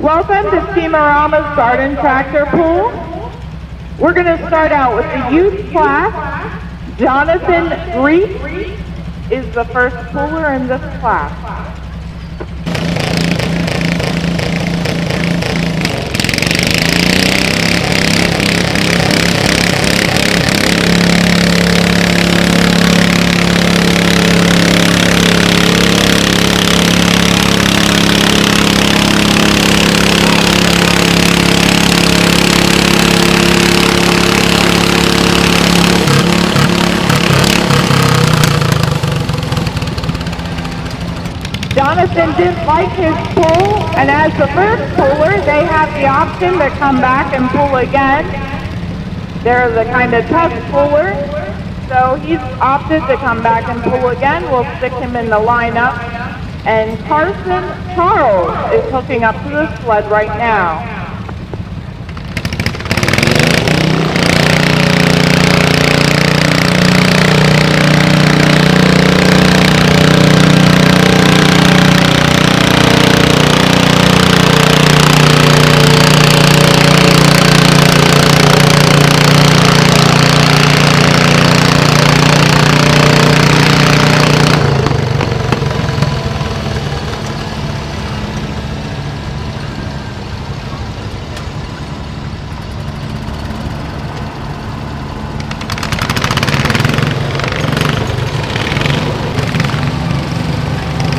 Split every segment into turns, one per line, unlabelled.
Welcome to Steamer Rama's Garden Tractor Pool. We're going to start out with the youth class. Jonathan Reese is the first pooler in this class. Jonathan didn't like his pull, and as the first puller, they have the option to come back and pull again. They're the kind of tough puller, so he's opted to come back and pull again. We'll stick him in the lineup. And Carson Charles is hooking up to the sled right now.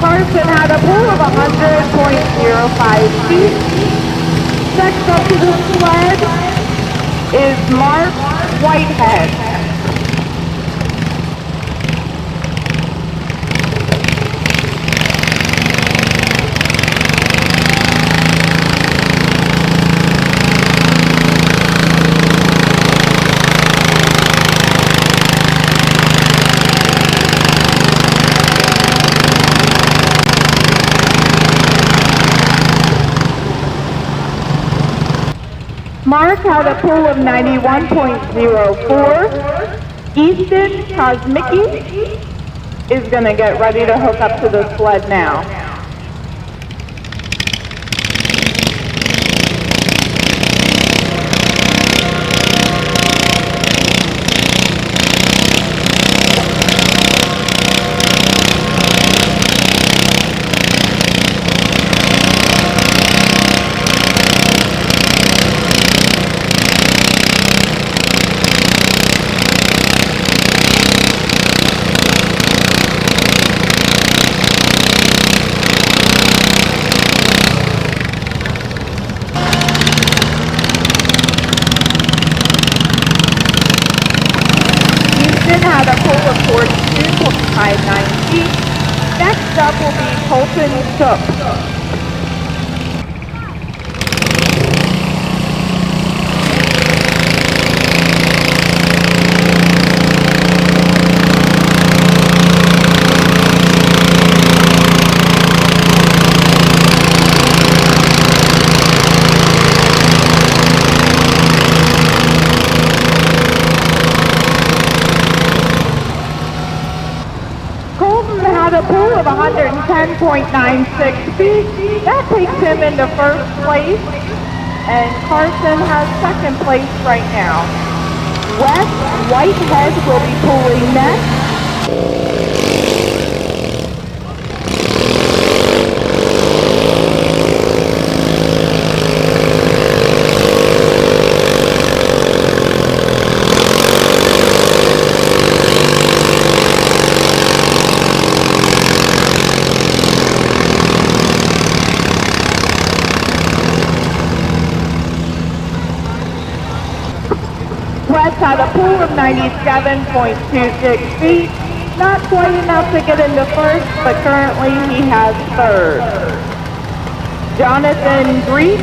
Carson had a pull of 100.05 feet. Next up to the sled is Mark Whitehead. Mark had a pull of 91.04. Easton Kosmicki is going to get ready to hook up to the sled now. Had a pull of 42.59 feet. Next up will be Colton Shook. A pull of 110.96 feet. That takes him into first place, and Carson has second place right now. Wes Whitehead will be pulling next. Wes had a pull of 97.26 feet. Not quite enough to get into first, but currently he has third. Jonathan Grease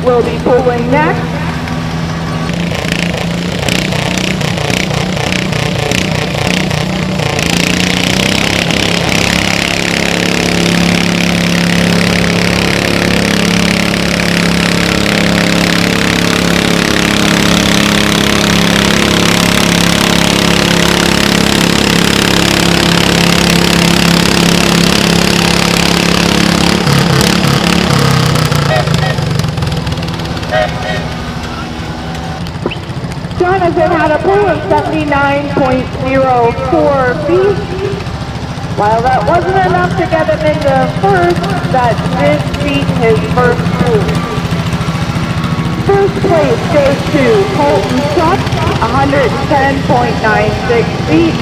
will be pulling next. Carson had a pull of 79.04 feet. While that wasn't enough to get him into first, that did beat his first pull. First place goes to Colton Shuck, 110.96 feet.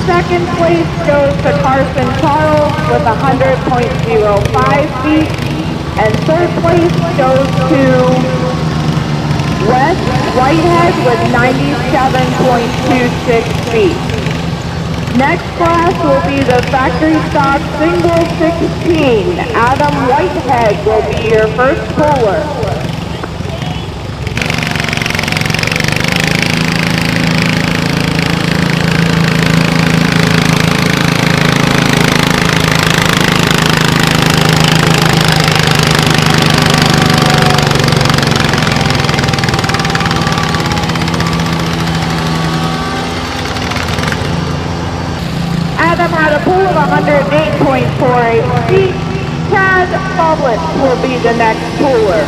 Second place goes to Carson Charles with 100.05 feet. And third place goes to Wes Whitehead with 97.26 feet. Next class will be the factory stock single 16. Adam Whitehead will be your first puller. Adam had a pull of 108.48 feet. Chad Follett will be the next puller.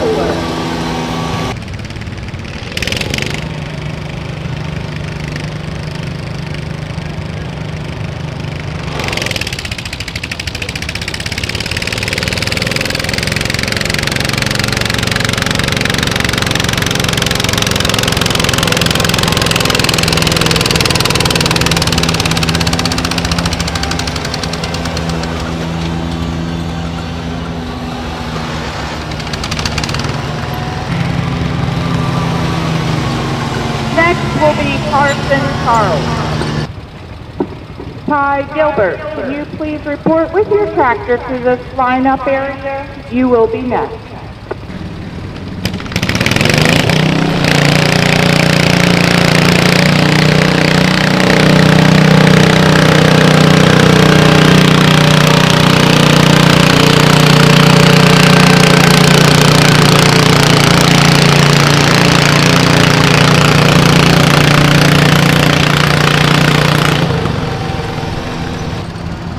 Will be Carson Charles. Ty Gilbert, can you please report with your tractor to this lineup area? You will be next.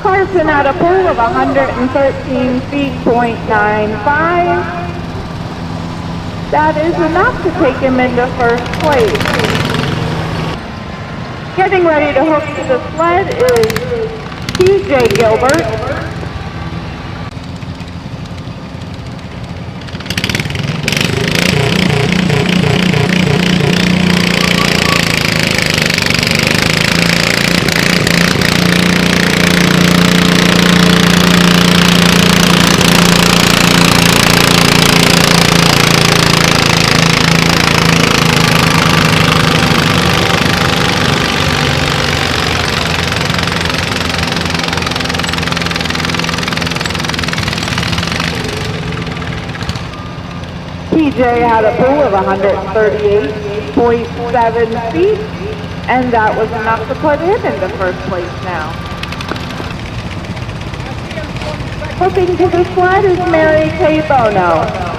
Carson had a pull of 113 feet, .95. That is enough to take him into first place. Getting ready to hook to the sled is TJ Gilbert. TJ had a pull of 138.7 feet, and that was enough to put him into first place now. Hooking to the sled is Mary Kay Bono.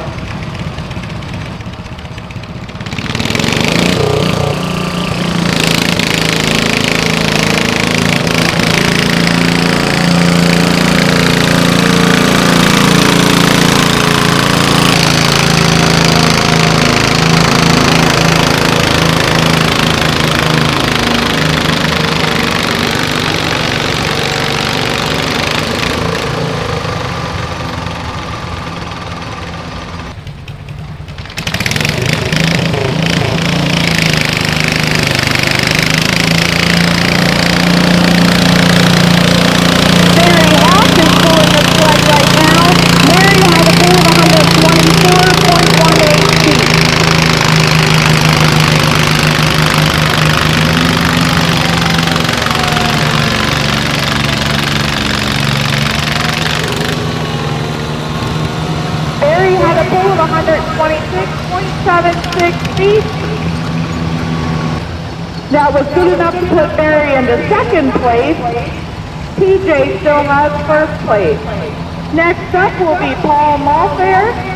a pull of 126.76 feet. That was good enough to put Barry into second place. TJ still has first place. Next up will be Paul Malfair.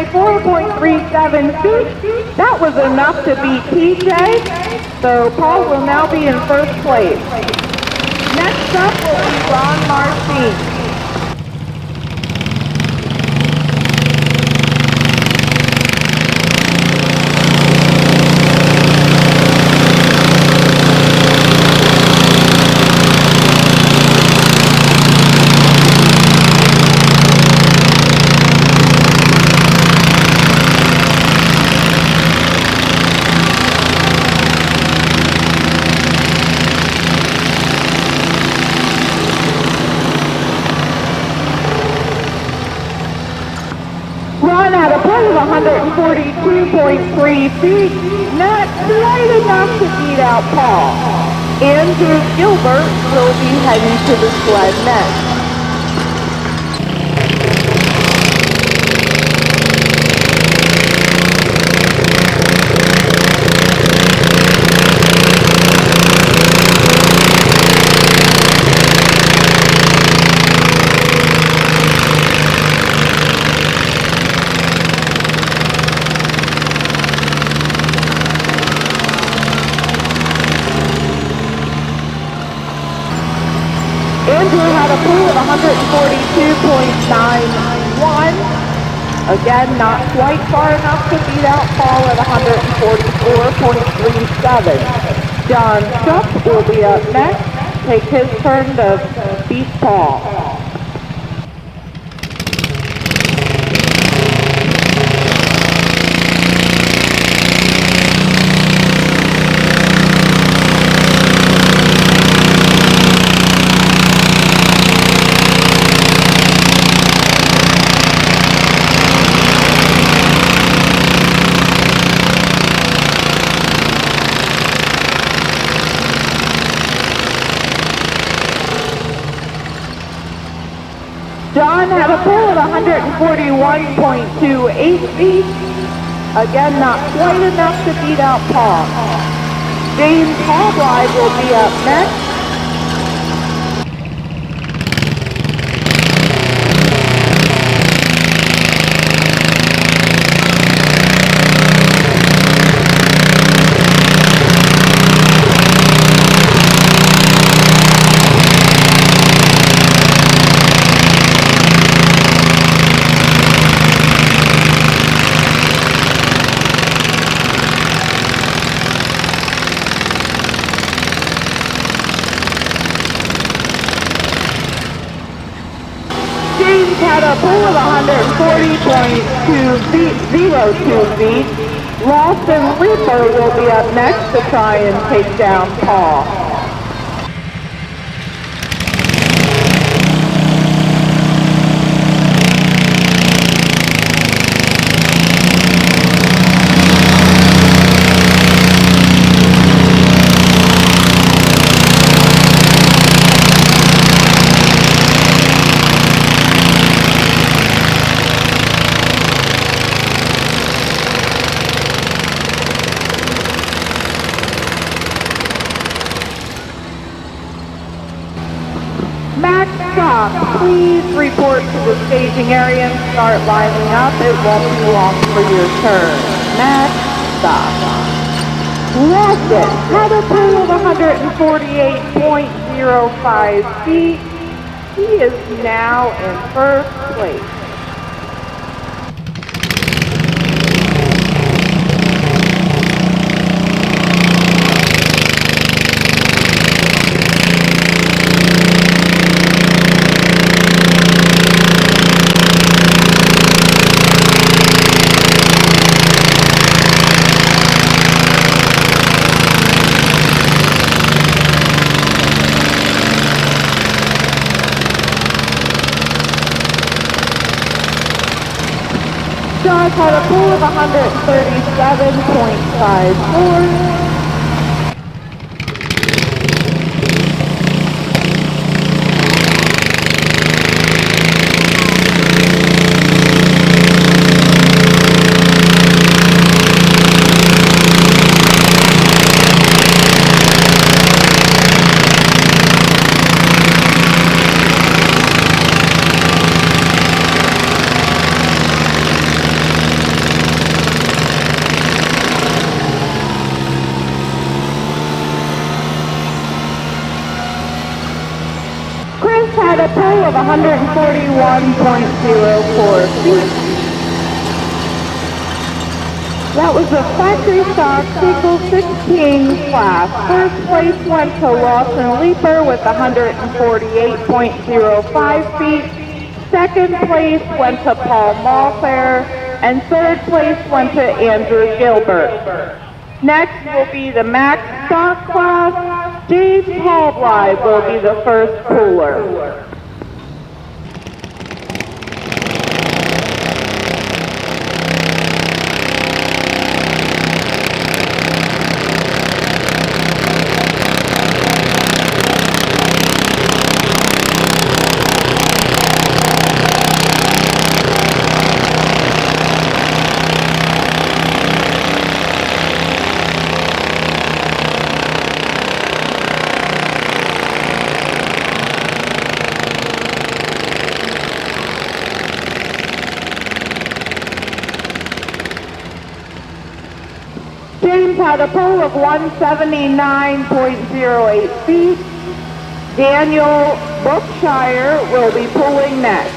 124.37 feet. That was enough to beat TJ. So Paul will now be in first place. Next up will be Ron Marcin. Ron had a pull of 142.3 feet, not quite enough to beat out Paul. Andrew Gilbert will be heading to the sled next. Andrew had a pull of 142.91. Again, not quite far enough to beat out Paul at 144.37. John Schupp will be up next, take his turn to beat Paul. John had a pull of 141.28 feet. Again, not quite enough to beat out Paul. James Hallbride will be up next. James had a pull of 140.02 feet. Lawson Reaper will be up next to try and take down Paul. Please report to the staging area and start lining up. It won't be long for your turn. Next stop. Lawson had a pull of 148.05 feet. He is now in first place. Josh had a pull of 137.54. a pull of 141.04 feet. That was the factory stock Sequel 16 class. First place went to Lawson Leaper with 148.05 feet. Second place went to Paul Malfair, and third place went to Andrew Gilbert. Next will be the max stock class. James Hallbly will be the first puller. James had a pull of 179.08 feet. Daniel Brookshire will be pulling next.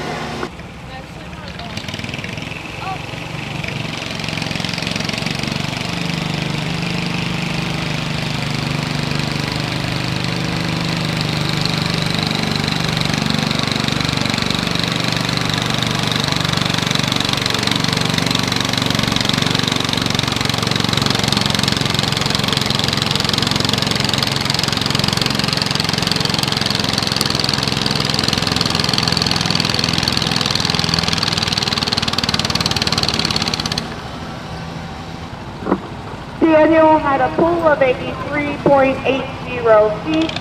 Daniel had a pull of 83.80 feet.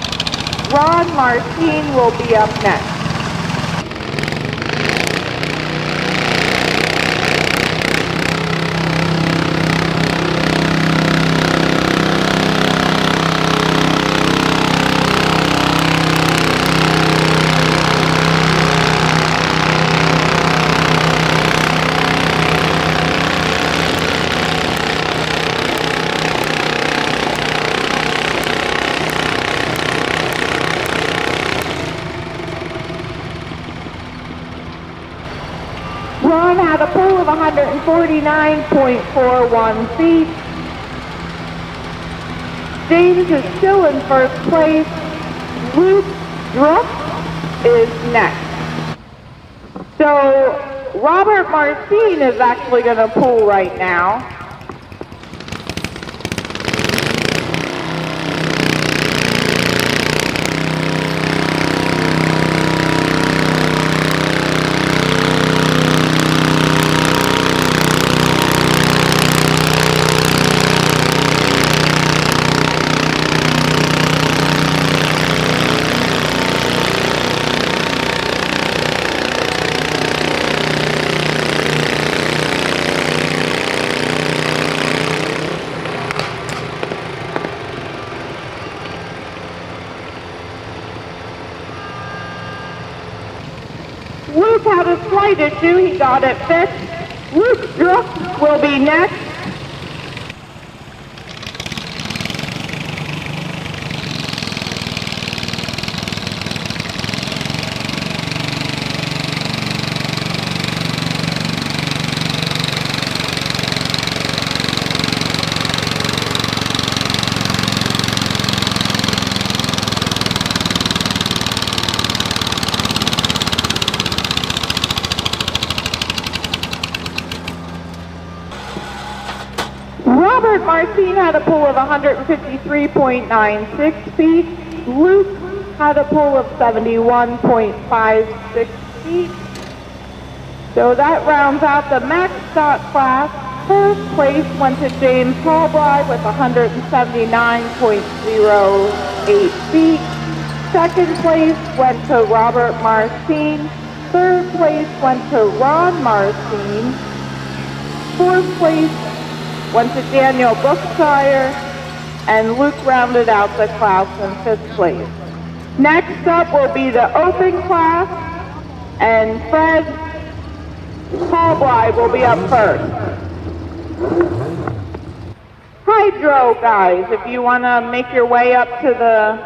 Ron Martine will be up next. Ron had a pull of 149.41 feet. James is still in first place. Luke Druck is next. So Robert Marcin is actually going to pull right now. Luke had a slight issue. He got it fixed. Luke Druck will be next. Robert Marcin had a pull of 153.96 feet. Luke had a pull of 71.56 feet. So that rounds out the max stock class. First place went to James Hallbly with 179.08 feet. Second place went to Robert Marcin. Third place went to Ron Marcin. Fourth place went to Daniel Brookshire, and Luke rounded out the class in fifth place. Next up will be the open class, and Fred Hallbly will be up first. Hydro guys, if you want to make your way up to the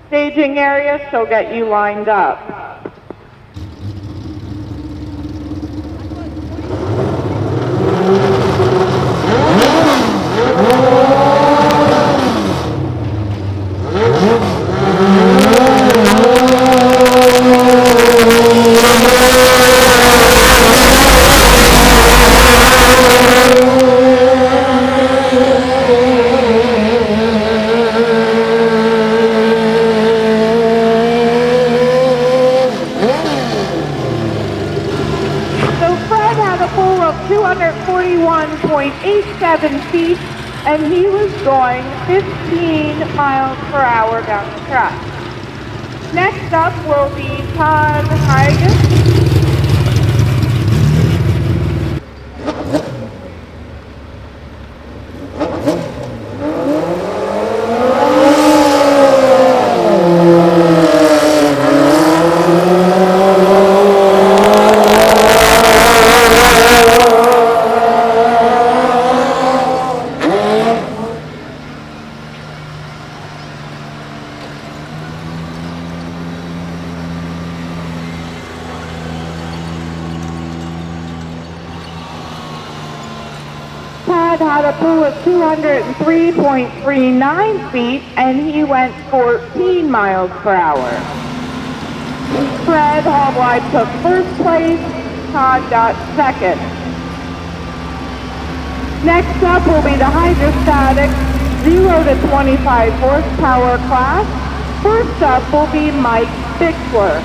staging area, she'll get you lined up. 27 feet, and he was going 15 miles per hour down the track. Next up will be Todd Hagen. Had a pool of 203.39 feet, and he went 14 miles per hour. Fred Hallwide took first place, Todd got second. Next up will be the Hydrostatic 0 to 25 horsepower class. First up will be Mike Bixler.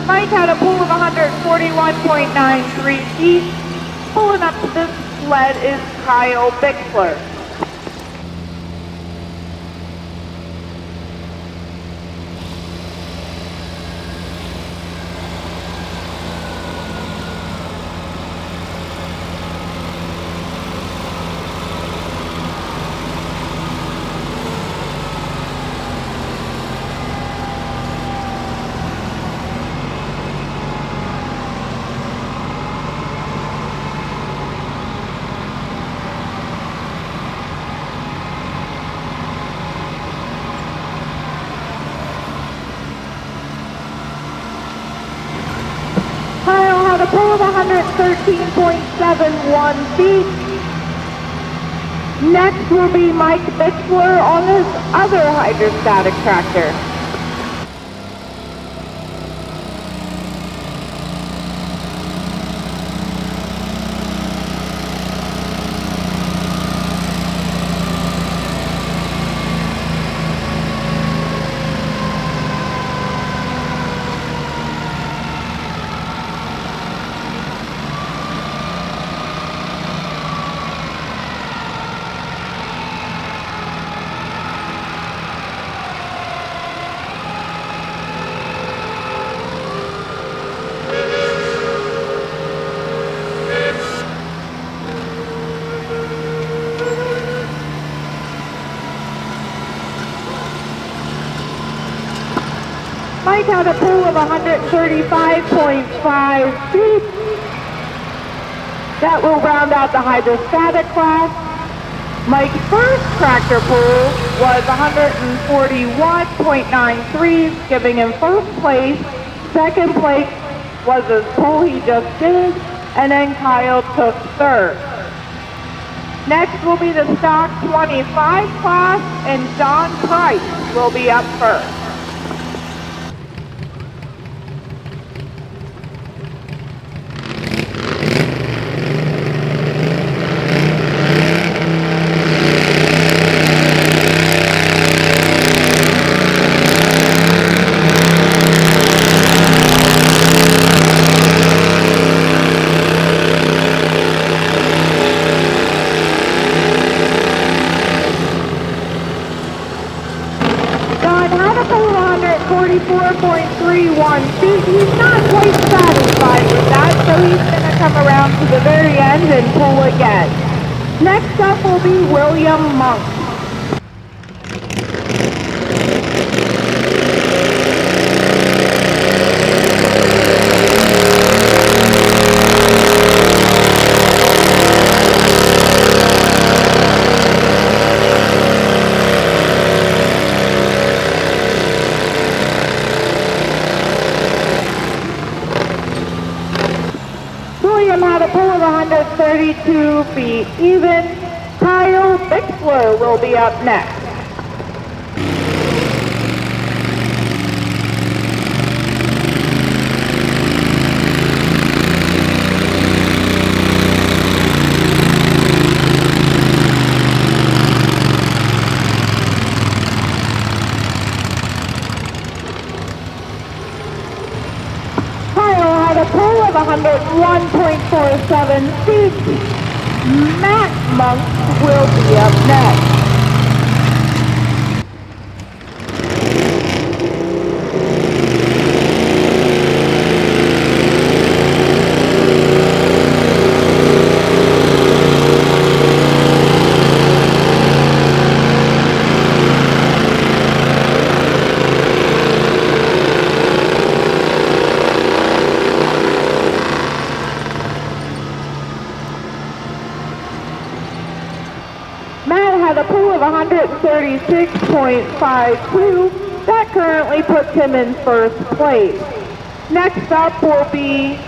Mike had a pool of 141.93 feet. Pulling up to this sled is Kyle Bixler. A pool of 113.71 feet. Next will be Mike Bixler on his other hydrostatic tractor. Mike had a pool of 135.5 feet. That will round out the hydrostatic class. Mike's first tractor pool was 141.93, giving him first place. Second place was his pool he just did, and then Kyle took third. Next will be the stock 25 class, and John Price will be up first. He's not quite satisfied with that, so he's going to come around to the very end and pull again. Next up will be William Monk. 132 feet even. Kyle Bixler will be up next. A pull of 101.47 feet. Matt Monk will be up next. A pull of 136.52. That currently puts him in first place. Next up will be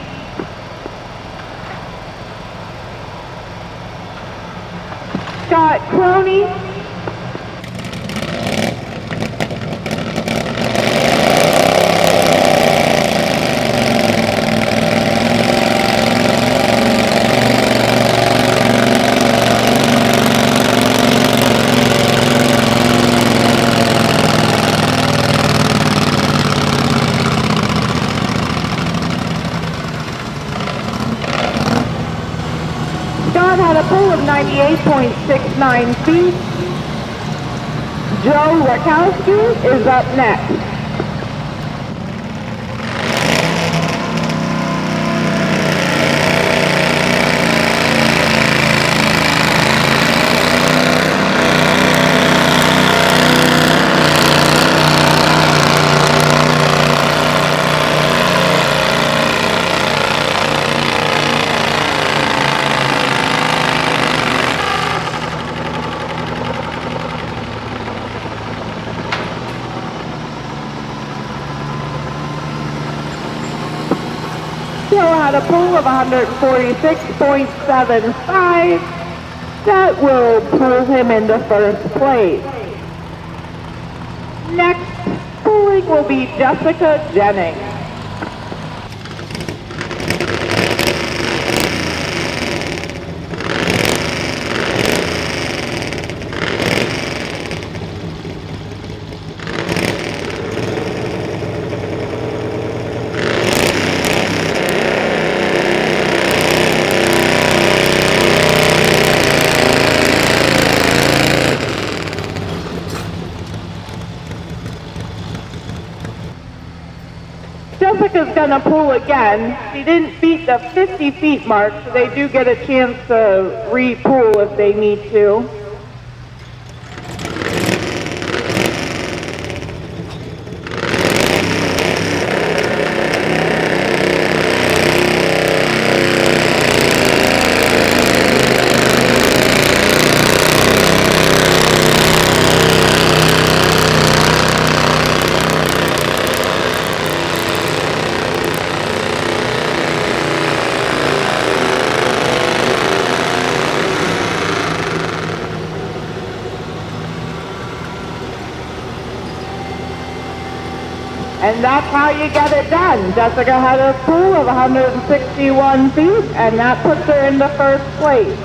Scott Croney. Scott had a pull of 98.69 feet. Joe Rakowski is up next. Had a pull of 146.75. That will pull him into first place. Next pulling will be Jessica Jennings. Jessica's gonna pull again. She didn't beat the 50 feet mark, so they do get a chance to re-pull if they need to. And that's how you get it done. Jessica had a pull of 161 feet, and that puts her into first place.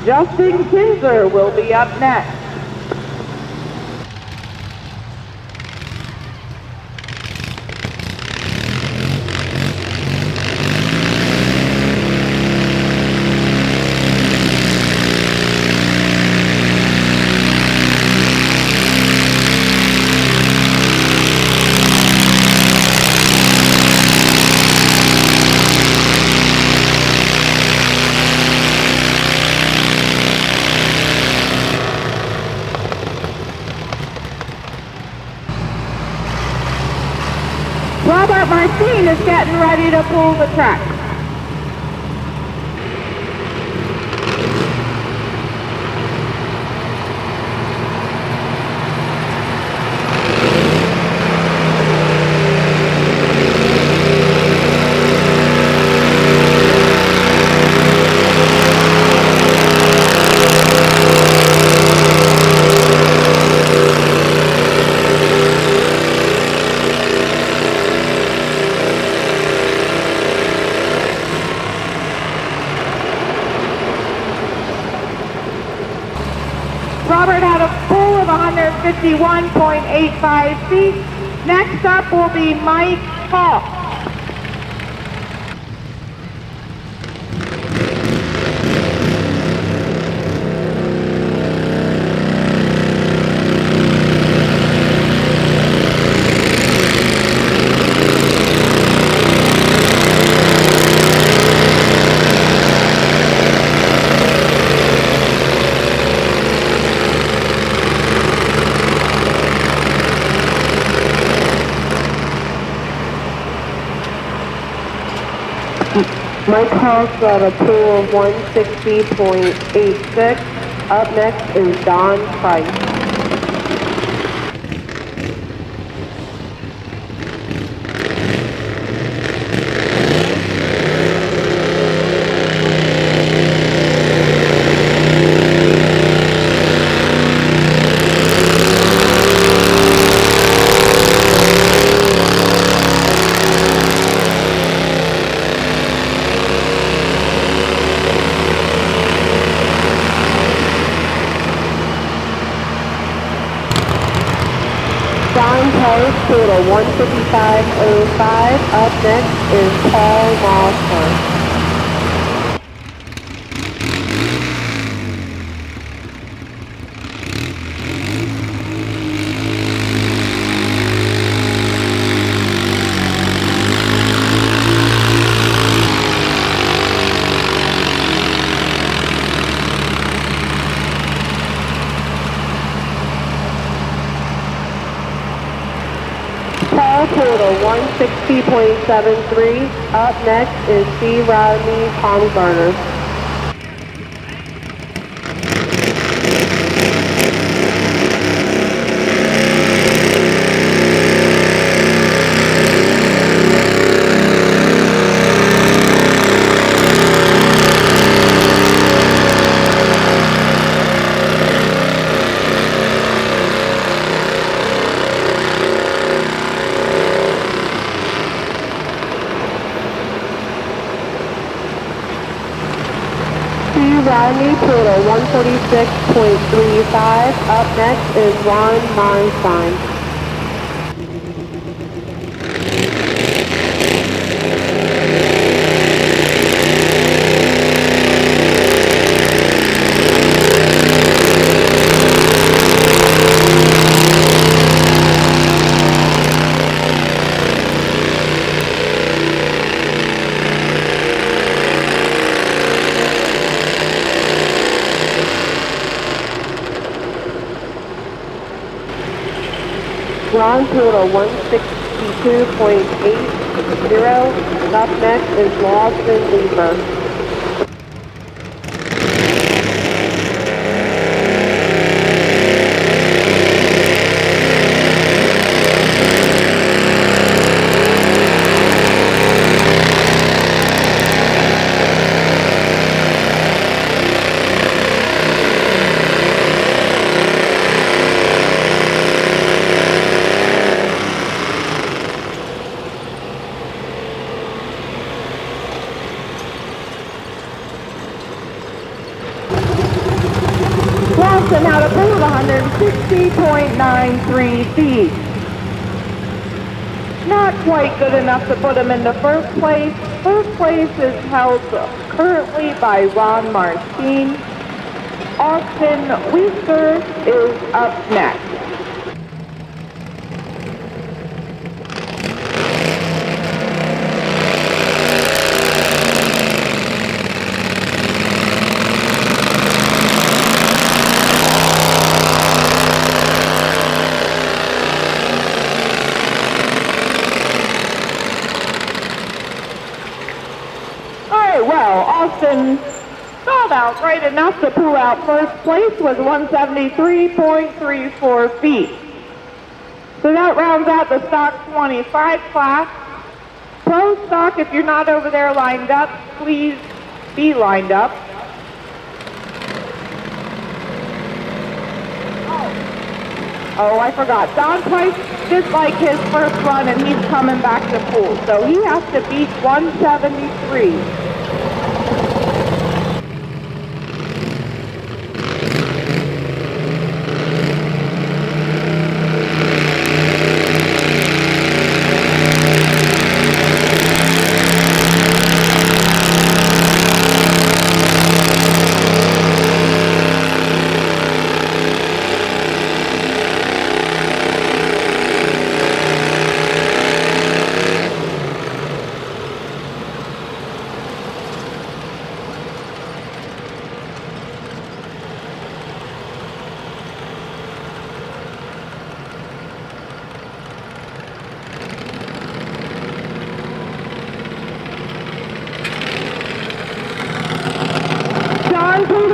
Justin Kinzer will be up next. Robert Marcin is getting ready to pull the track. 151.85 feet. Next up will be Mike Hawk.
Mike Hall's got a pool of 160.86. Up next is Don Price. Don Price pulled a 155.05. Up next is Paul Mossberg. Paul pulled a 160.73. Up next is C. Rodney Baumgartner. Rodney pulled a 146.35. Up next is Ron Meinstein. Ron pulled a 162.80. Up next is Lawson Lieber.
Lawson had a pool of 160.93 feet. Not quite good enough to put him in the first place. First place is held currently by Ron Marcin. Austin Windsor is up next. Well, Austin stalled out right enough to pull out first place with 173.34 feet. So that rounds out the stock 25 class. Pro stock, if you're not over there lined up, please be lined up. Oh, I forgot. Don Price did like his first run and he's coming back to pool. So he has to beat 173.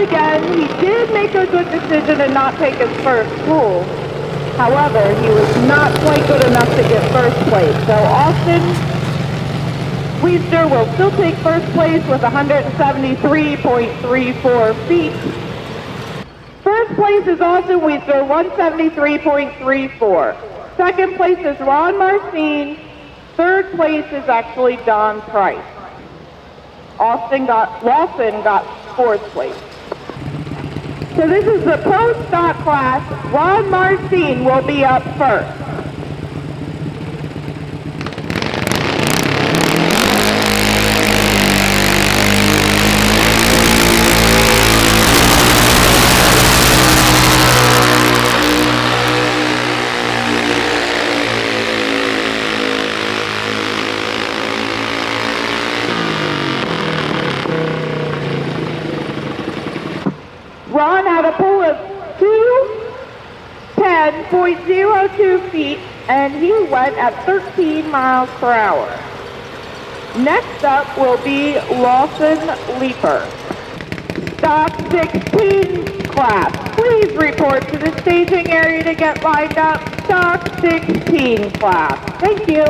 again. He did make a good decision and not take his first pull. However, he was not quite good enough to get first place. So Austin Windsor will still take first place with 173.34 feet. First place is Austin Windsor, 173.34. Second place is Ron Marcin. Third place is actually Don Price. Lawson got fourth place. So this is the pro stock class. Ron Marcin will be up first. Ron had a pull of 210.02 feet, and he went at 13 miles per hour. Next up will be Lawson Leaper. Stock 16 class. Please report to the staging area to get lined up. Stock 16 class. Thank you.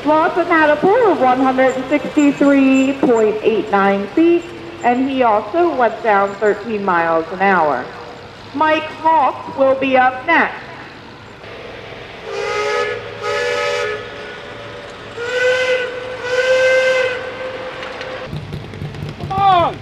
Lawson had a pull of 163.89 feet, and he also went down 13 miles an hour. Mike Hawk will be up next.
Come on!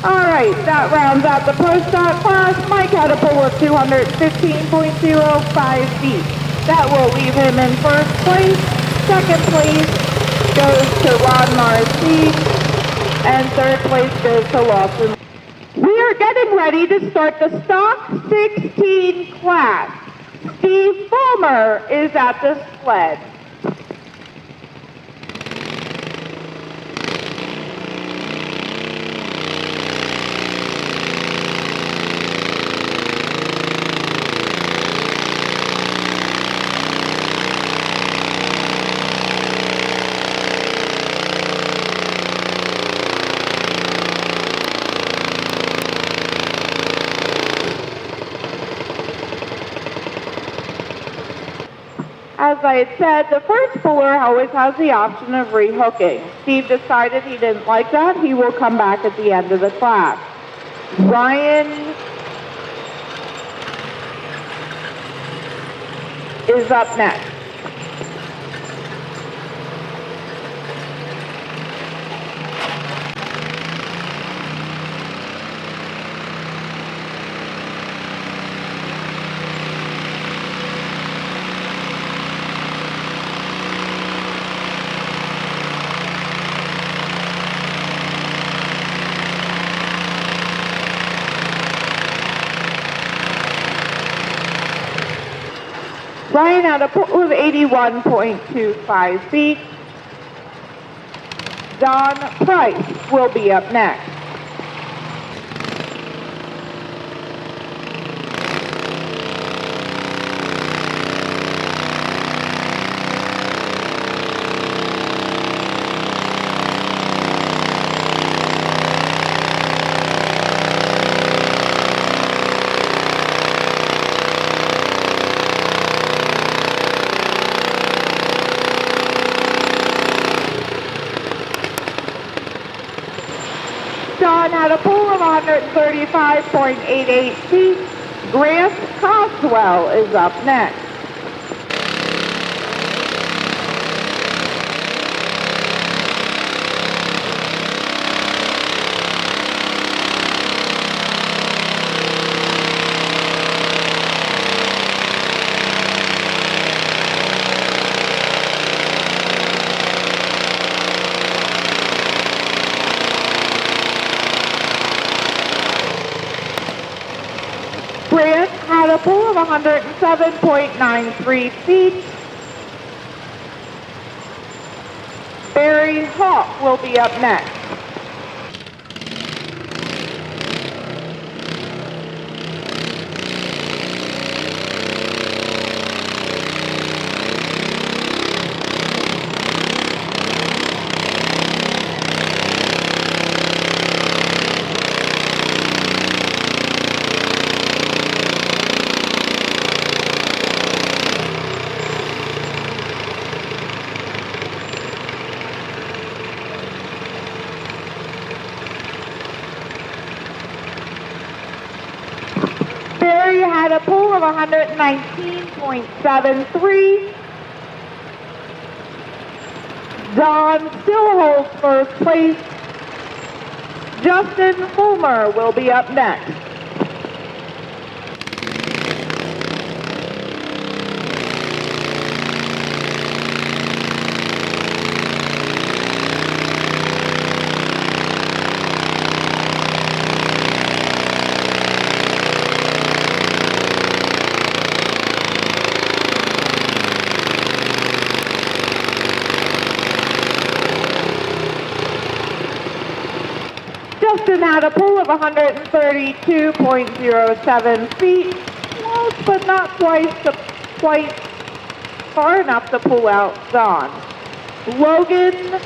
Alright, that rounds out the pro stock class. Mike had a pull of 215.05 feet. That will leave him in first place. Second place goes to Ron Marcin, and third place goes to Lawson. We are getting ready to start the stock 16 class. Steve Fulmer is at the sled. As I had said, the first puller always has the option of rehooking. Steve decided he didn't like that. He will come back at the end of the class. Ryan is up next. Ryan had a pull of 81.25 feet. Don Price will be up next. had a pull of 135.88 feet. Grant Coswell is up next. Grant had a pull of 107.93 feet. Barry Hawk will be up next. Barry had a pull of 119.73. Don still holds first place. Justin Fulmer will be up next. Justin had a pull of 132.07 feet, close but not quite far enough to pull out Don. Logan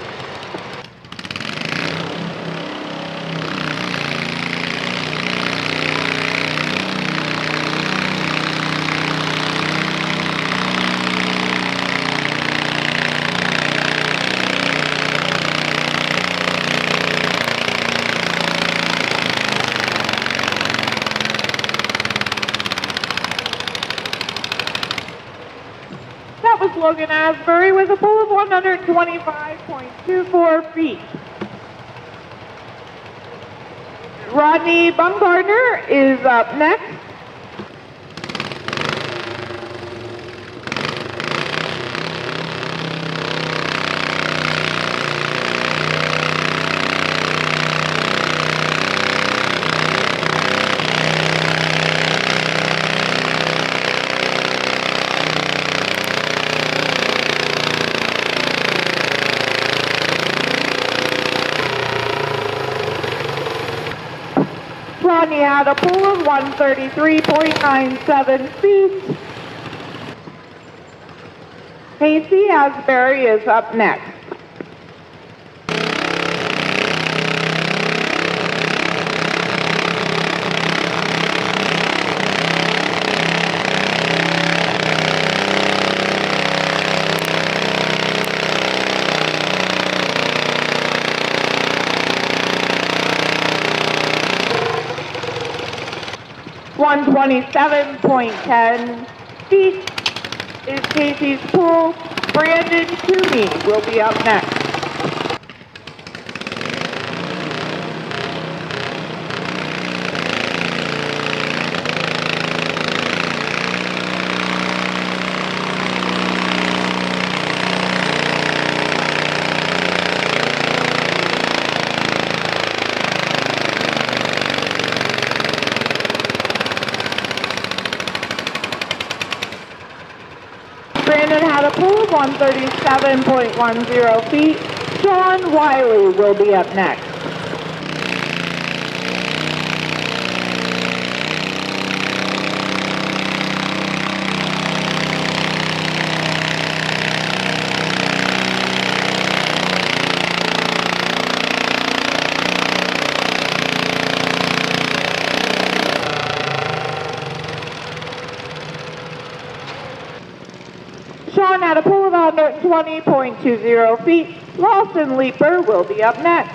Logan Asbury with a pull of 125.24 feet. Rodney Bumgardner is up next. Rodney had a pull of 133.97 feet. Casey Asbury is up next. .10 feet is Casey's pull. Brandon Toomey will be up next. Brandon had a pull of 137.10 feet. Sean Wiley will be up next. Sean had a pull of 120.20 feet. Lawson Leeper will be up next.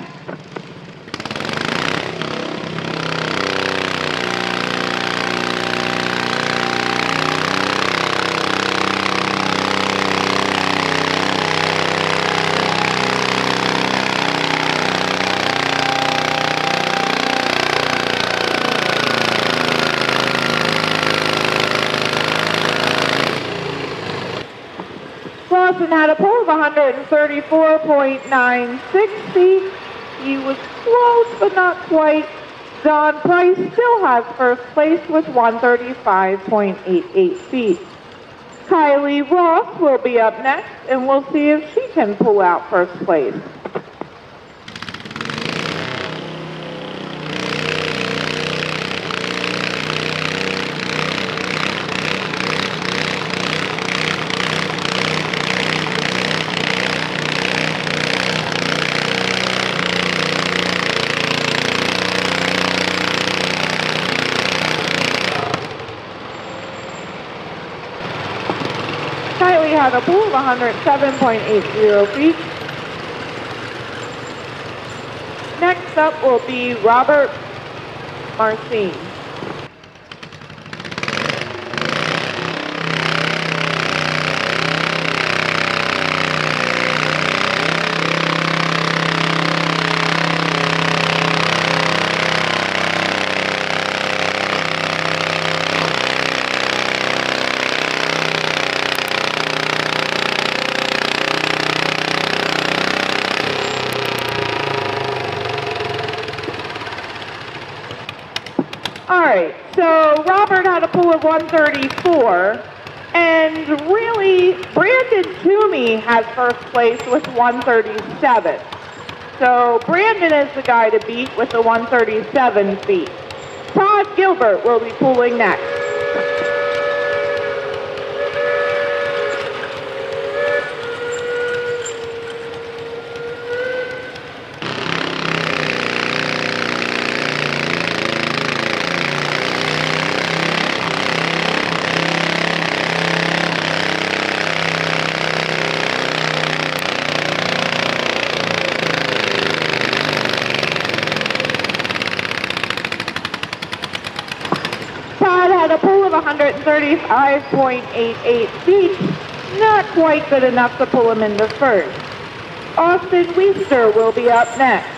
134.96 feet. He was close, but not quite. Don Price still has first place with 135.88 feet. Kylie Ross will be up next, and we'll see if she can pull out first place. Kylie had a pool of 107.80 feet. Next up will be Robert Marcin. Alright, so Robert had a pool of 134, and really, Brandon Toomey has first place with 137. So Brandon is the guy to beat with the 137 feet. Todd Gilbert will be pooling next. A pool of 135.88 feet, not quite good enough to pull him into first. Austin Windsor will be up next.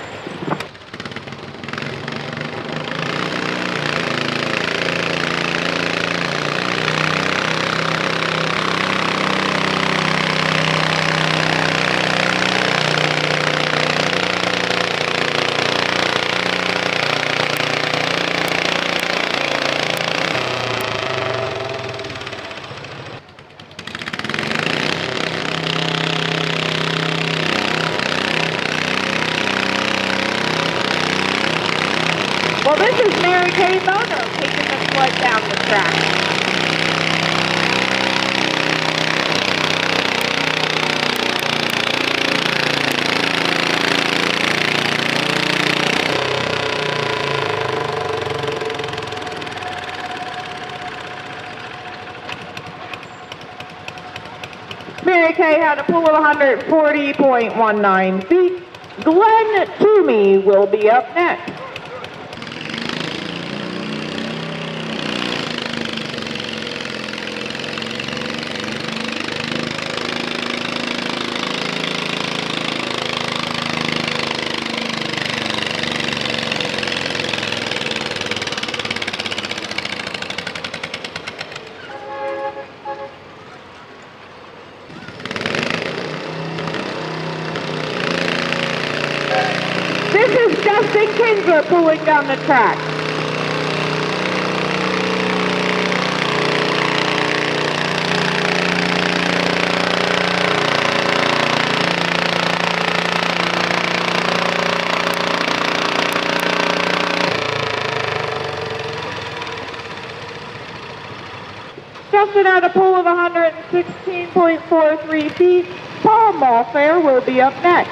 Well, this is Mary Kay Mono taking the sled down the track. Mary Kay had a pool of 140.19 feet. Glenn Toomey will be up next. This is Justin Kinsler pulling down the track. Justin had a pool of 116.43 feet. Paul Malfair will be up next.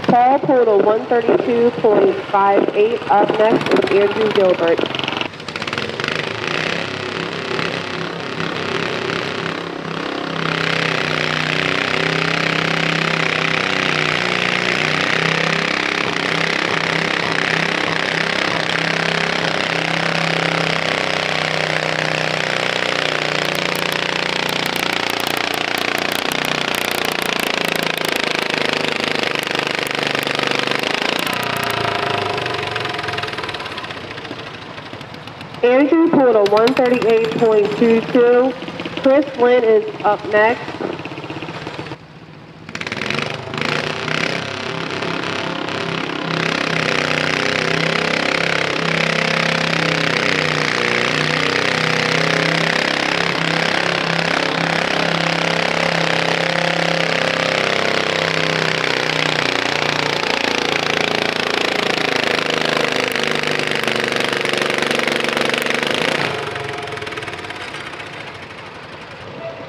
Paul pulled a 132.58. Up next is Andrew Gilbert. Andrew pulled a 138.22. Chris Lynn is up next.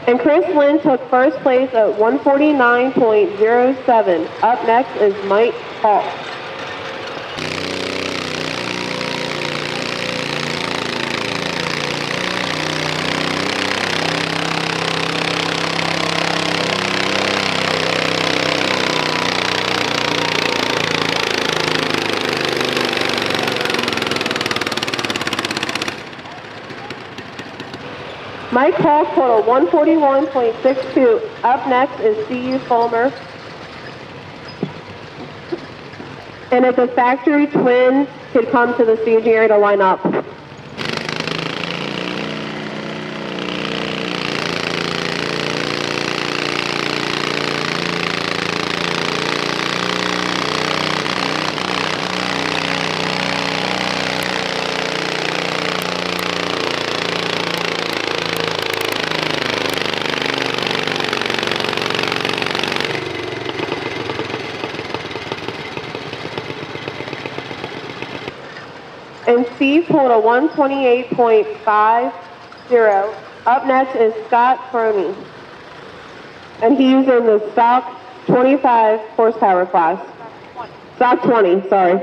And Chris Lynn took first place at 149.07. Up next is Mike Hall. Mike Hall pulled a 141.62. Up next is C.U. Fulmer. And if the factory twins could come to the staging area to line up. And Steve pulled a 128.50. Up next is Scott Fermi. And he's in the stock 25 horsepower class. Stock 20, sorry.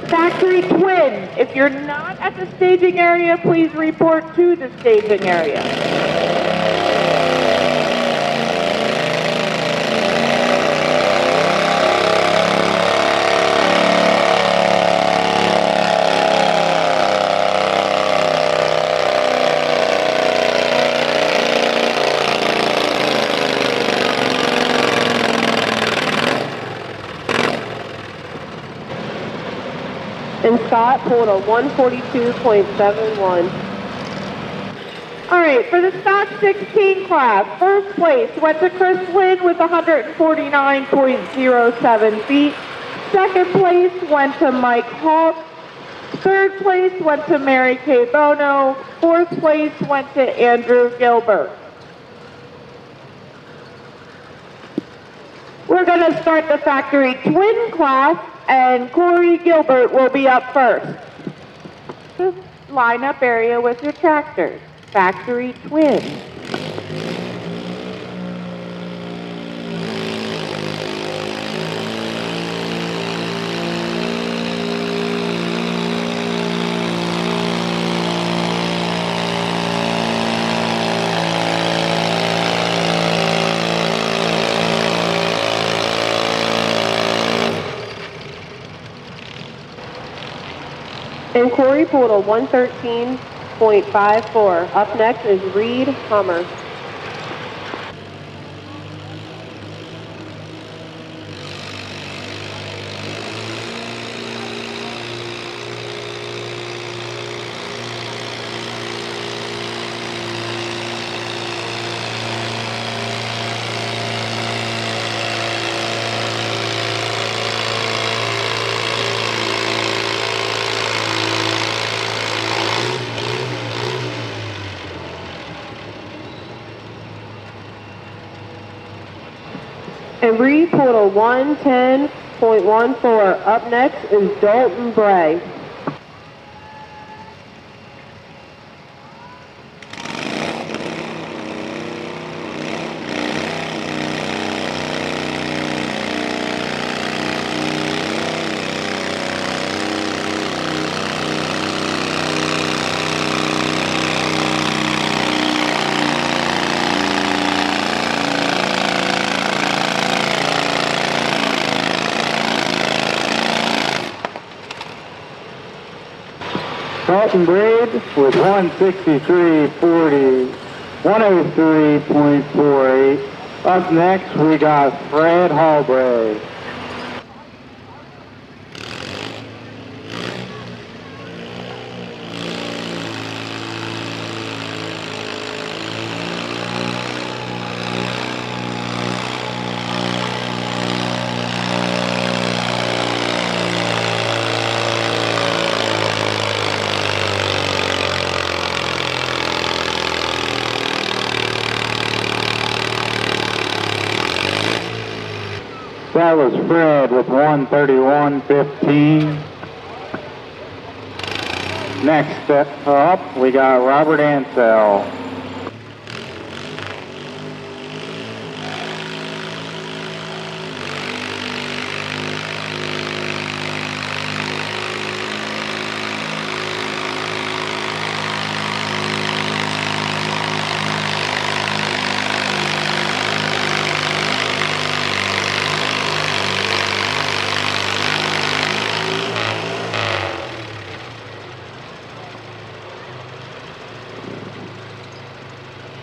Factory twins, if you're not at the staging area, please report to the staging area.
And Scott pulled a 142.71.
All right, for the stock 16 class, first place went to Chris Lynn with 149.07 feet. Second place went to Mike Hall. Third place went to Mary Kay Bono. Fourth place went to Andrew Gilbert. We're going to start the factory twin class, and Corey Gilbert will be up first. Just line up area with your tractors. Factory twin.
And Corey pulled a 113.54. Up next is Reed Hummer. And Reed pulled a 110.14. Up next is Dalton Bray.
Dalton Braid with 163.40, 103.48. Up next, we got Fred Hallbray. That was Fred with 131.15. Next up, we got Robert Ansell.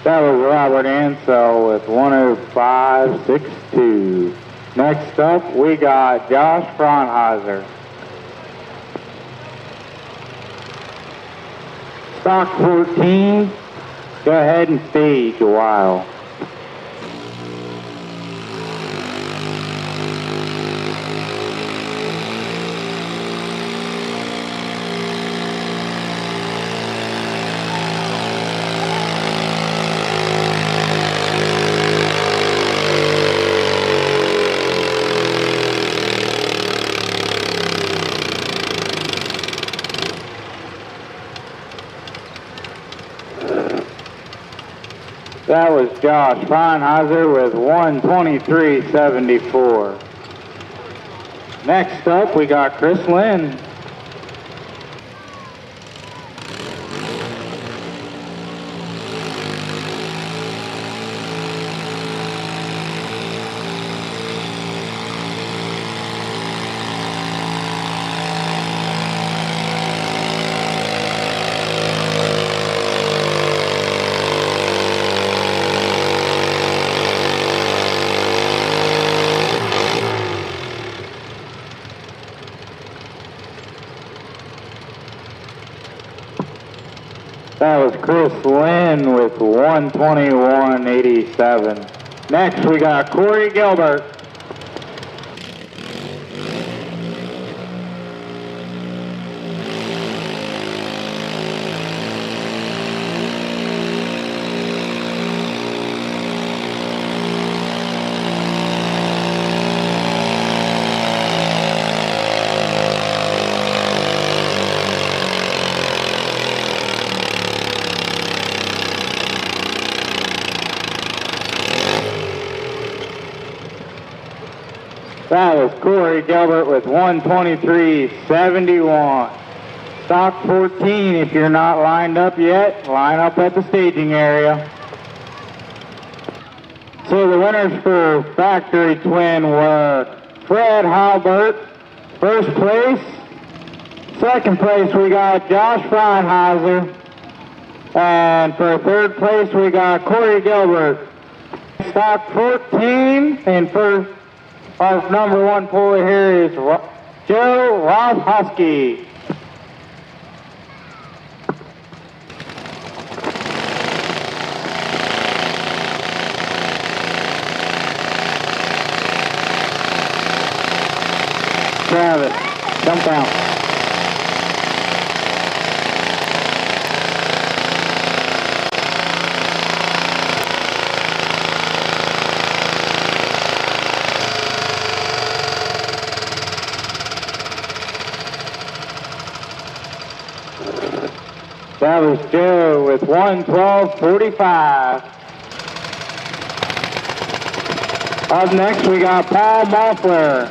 That was Robert Ansell with 105.62. Next up, we got Josh Frontheiser. Stock 14, go ahead and stage a while. That was Josh Feinheiser with 123.74. Next up, we got Chris Lynn. That was Chris Lynn with 121.87. Next, we got Corey Gilbert. That was Corey Gilbert with 123.71. Stock 14, if you're not lined up yet, line up at the staging area. So the winners for Factory Twin were Fred Halbert, first place. Second place we got Josh Feinheiser. And for third place we got Corey Gilbert. Stock 14, and first, our number one puller here is Joe Rothhusky. Travis, jump out. That was Joe with 112.45. Up next we got Paul Moffler.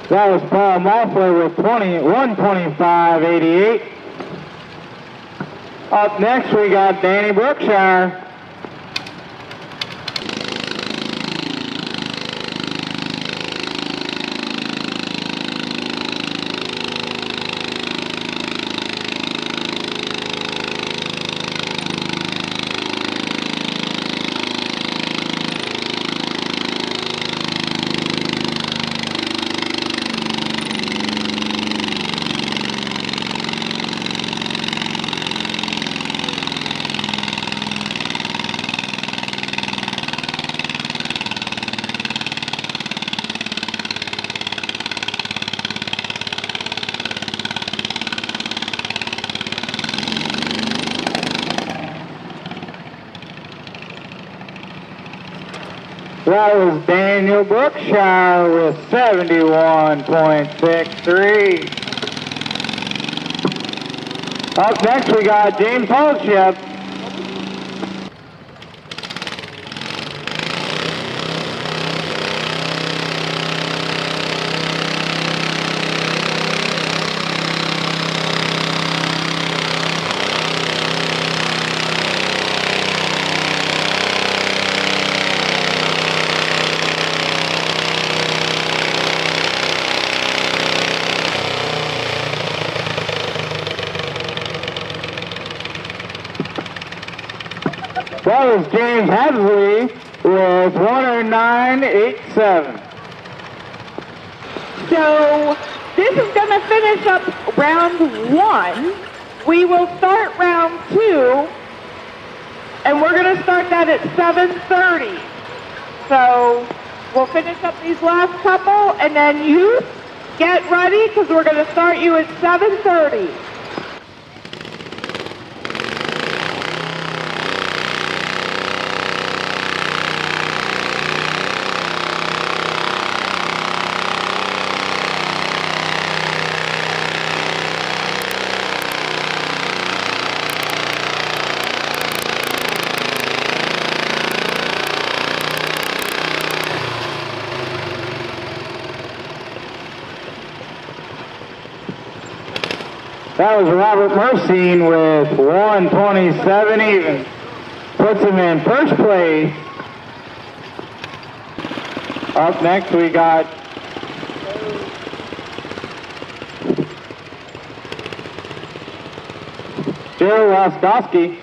That was Paul Moffler with 125.88. Up next we got Danny Brookshire. That was Daniel Brookshire with 71.63. Up next we got James Holshep. That was James Hadley with 109.87.
So this is going to finish up round 1. We will start round 2, and we're going to start that at 7:30. So we'll finish up these last couple, and then you get ready because we're going to start you at 7:30.
That was Robert Mercine with 127 even. Puts him in first place. Up next we got Joe Roskowski.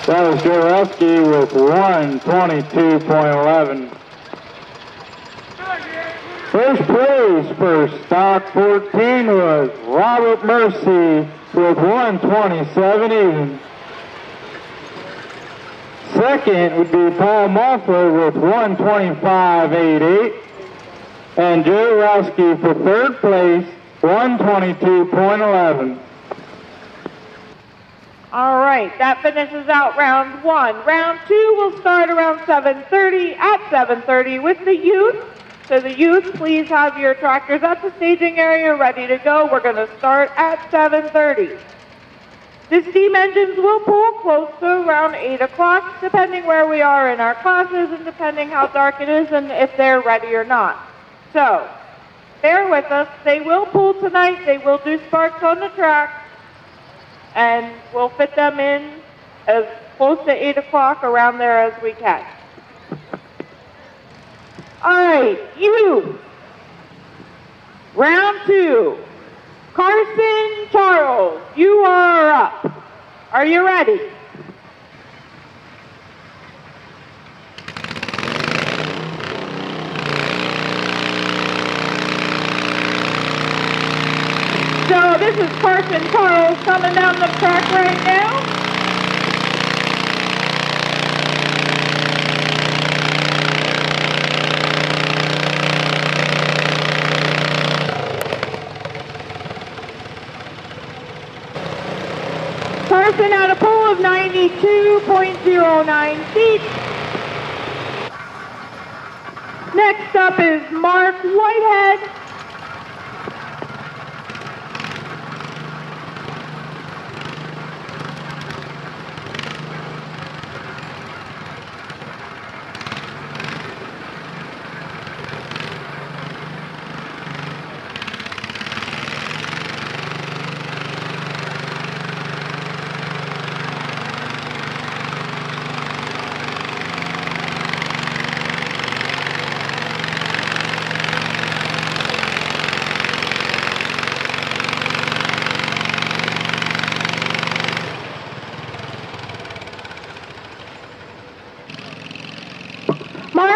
That was Jarowski with 122.11. First place for stock 14 was Robert Mercy with 127 even. Second would be Paul Moffler with 125.88. And Jarowski for third place, 122.11.
All right, that finishes out round 1. Round 2 will start around 7:30 at 7:30 with the youth. So the youth, please have your tractors at the staging area ready to go. We're going to start at 7:30. The steam engines will pull close to around 8 o'clock, depending where we are in our classes and depending how dark it is and if they're ready or not. So, bear with us. They will pull tonight. They will do sparks on the track. And we'll fit them in as close to 8 o'clock around there as we can. All right, you. Round 2. Carson Charles, you are up. Are you ready? So this is Carson Charles coming down the track right now. Carson had a pull of 92.09 feet. Next up is Mark Whitehead.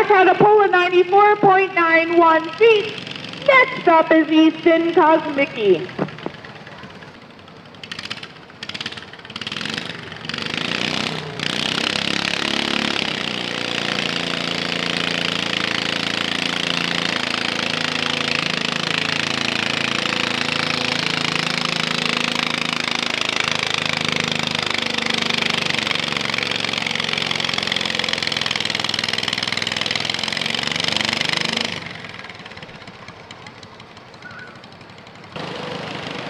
Potomac had a pull of 94.91 feet. Next up is Easton Kosmicki.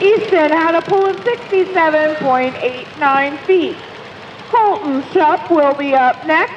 Easton had a pull of 67.89 feet. Colton Shupp will be up next.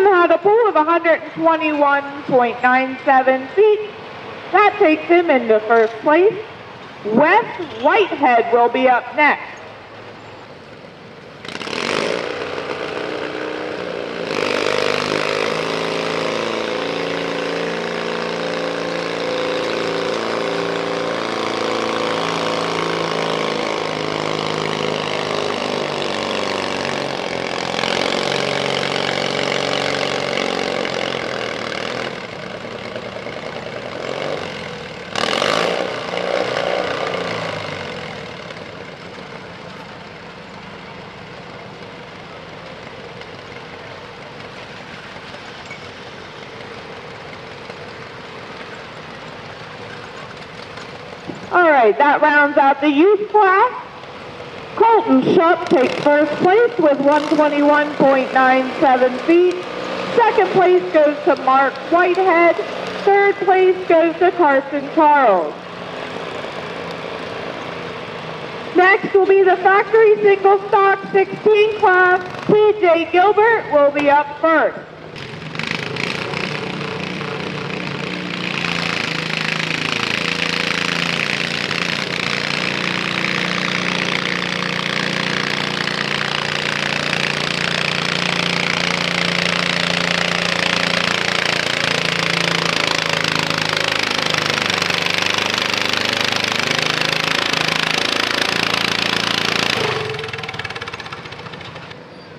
Had a pull of 121.97 feet. That takes him into first place. Wes Whitehead will be up next. All right, that rounds out the youth class. Colton Shupp takes first place with 121.97 feet. Second place goes to Mark Whitehead. Third place goes to Carson Charles. Next will be the factory single stock 16 class. TJ Gilbert will be up first.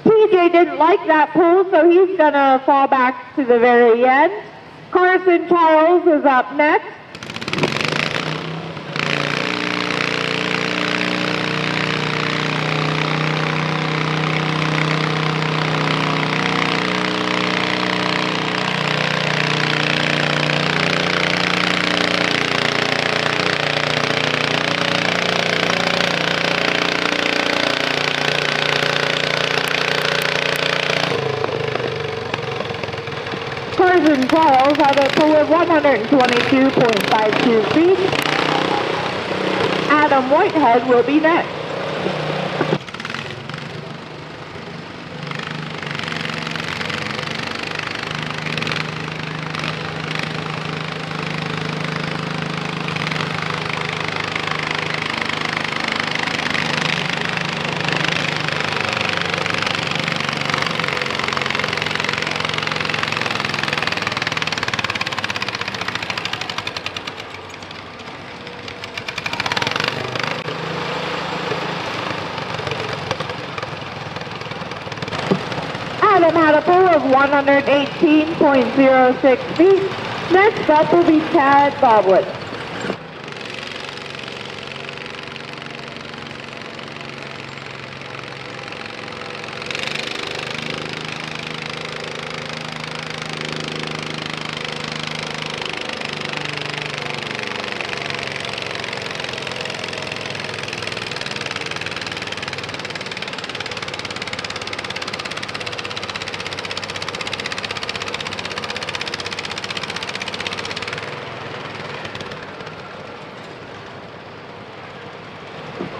TJ didn't like that pull, so he's going to fall back to the very end. Carson Charles is up next. Carson Charles had a pull of 122.52 feet. Adam Whitehead will be next. Adam had a pull of 118.06 feet. Next up will be Chad Bobwitz.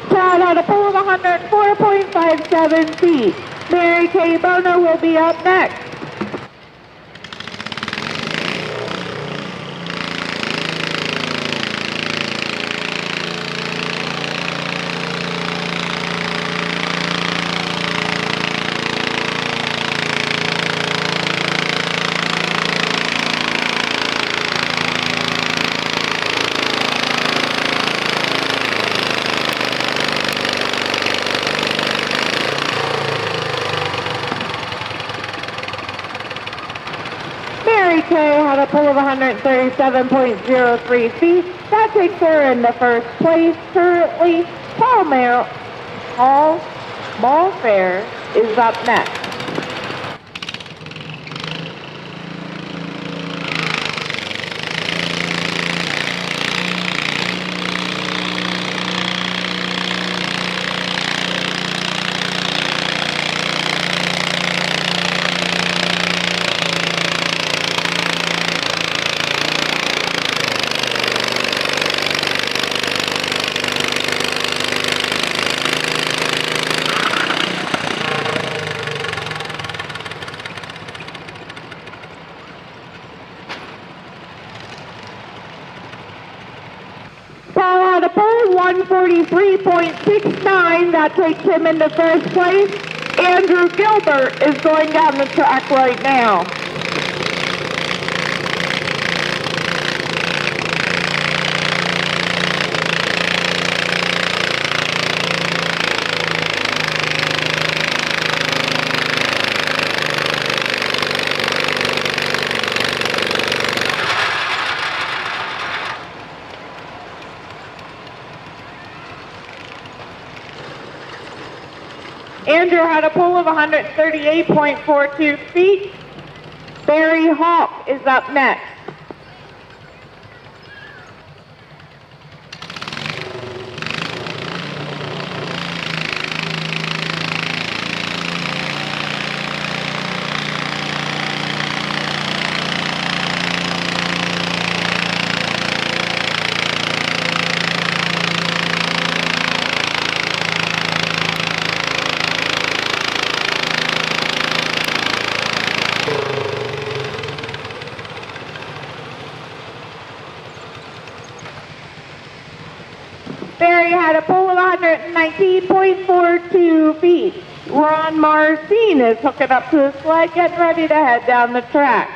Chad had a pull of 104.57 feet. Mary Kay Bono will be up next. Kay had a pull of 137.03 feet. That takes her into first place currently. Paul Malfair is up next. Paul had a pull 143.69. That takes him into first place. Andrew Gilbert is going down the track right now. Andrew had a pull of 138.42 feet. Barry Hawk is up next. Barry had a pull of 119.42 feet. Ron Marcin is hooking up to the sled, getting ready to head down the track.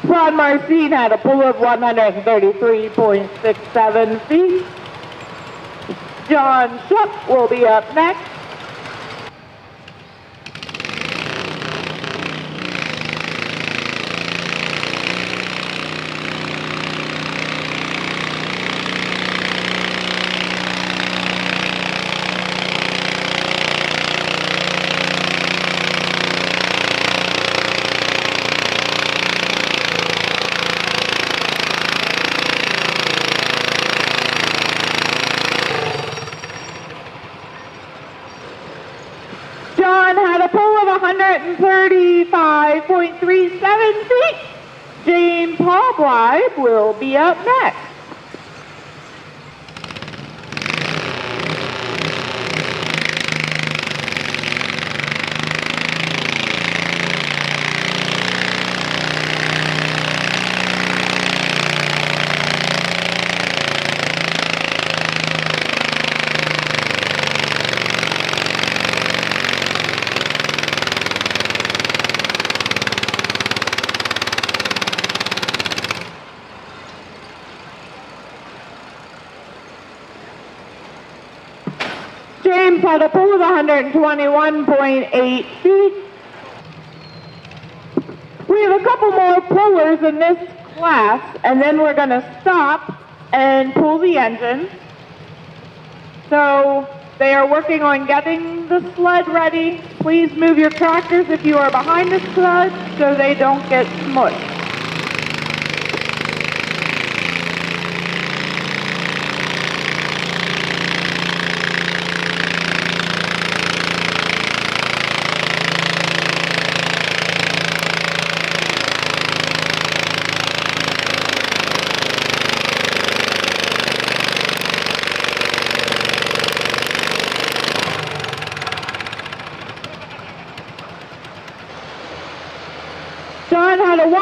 Ron Marcin had a pull of 133.67 feet. John Shuck will be up next. John had a pull of 135.37 feet. James Hobline will be up next. James had a pull of 121.8 feet. We have a couple more pullers in this class, and then we're going to stop and pull the engine. So they are working on getting the sled ready. Please move your tractors if you are behind the sled so they don't get smushed.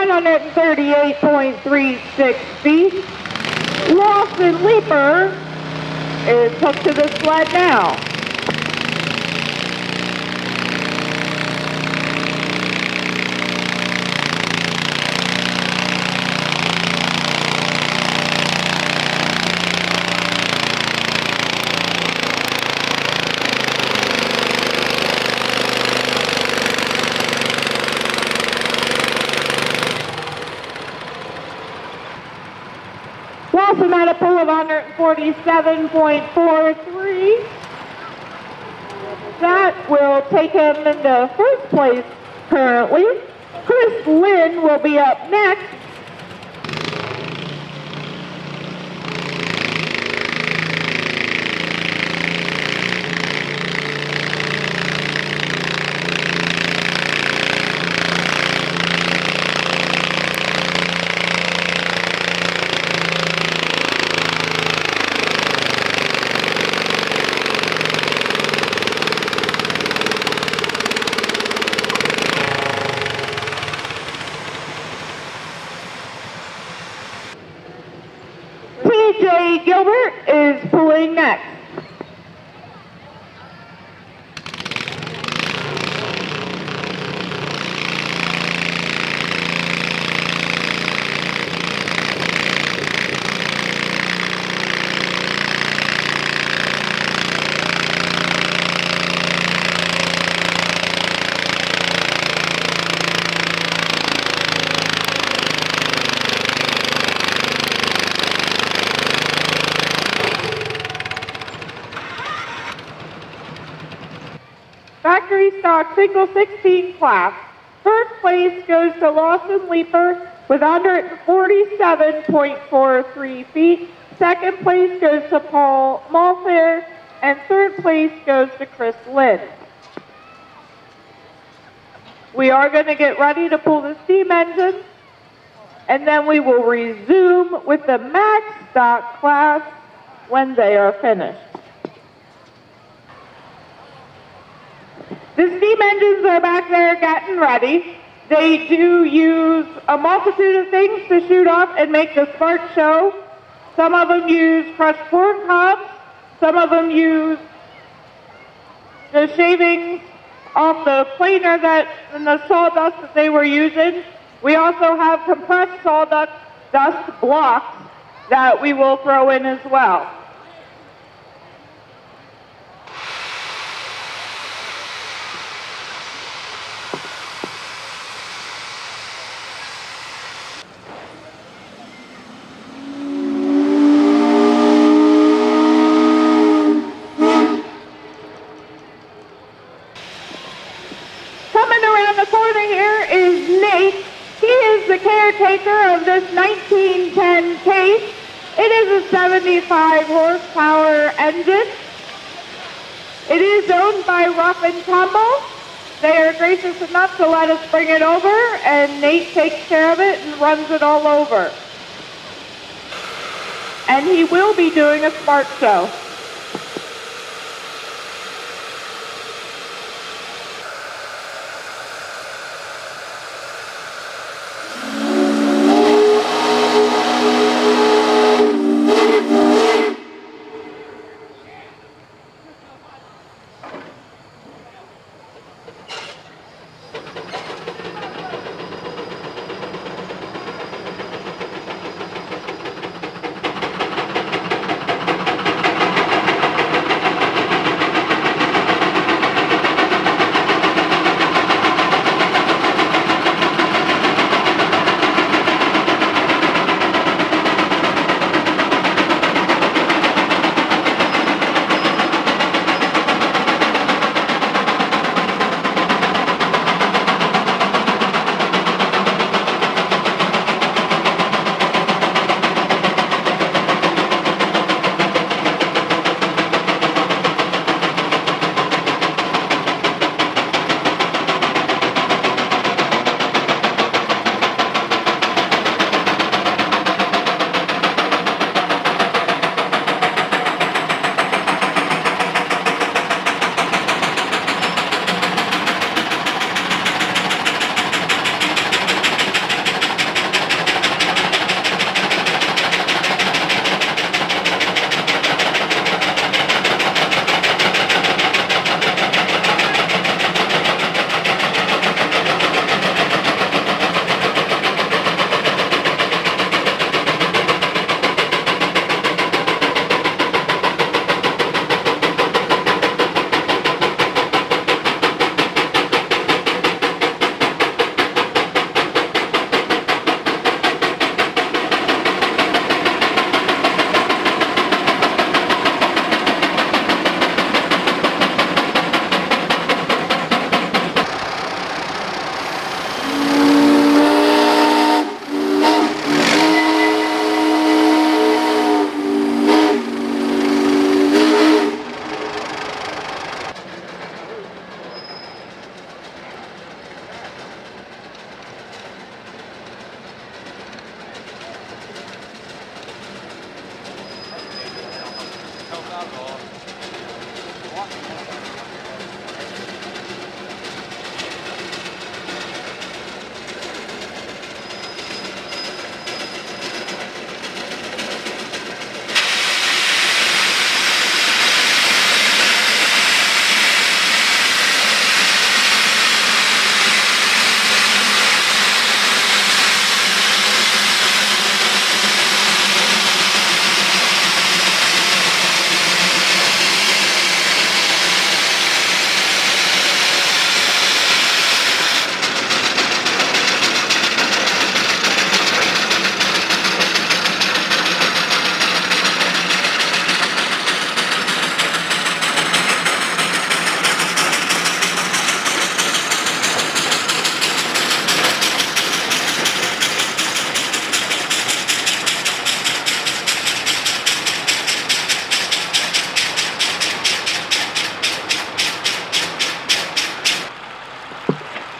138.36 feet. Lawson Leaper is hooked to the sled now. Lawson at a pull of 147.43. That will take him into first place currently. Chris Lynn will be up next. TJ Gilbert is pulling next. Factory stock single 16 class. First place goes to Lawson Leaper with 147.43 feet. Second place goes to Paul Malfair, and third place goes to Chris Lynn. We are going to get ready to pull the steam engine, and then we will resume with the max stock class when they are finished. The steam engines are back there getting ready. They do use a multitude of things to shoot off and make the spark show. Some of them use crushed corn cobs. Some of them use the shavings off the planer and the sawdust that they were using. We also have compressed sawdust blocks that we will throw in as well. Caretaker of this 1910 case. It is a 75 horsepower engine. It is owned by Rough and Tumble. They are gracious enough to let us bring it over, and Nate takes care of it and runs it all over. And he will be doing a smart show.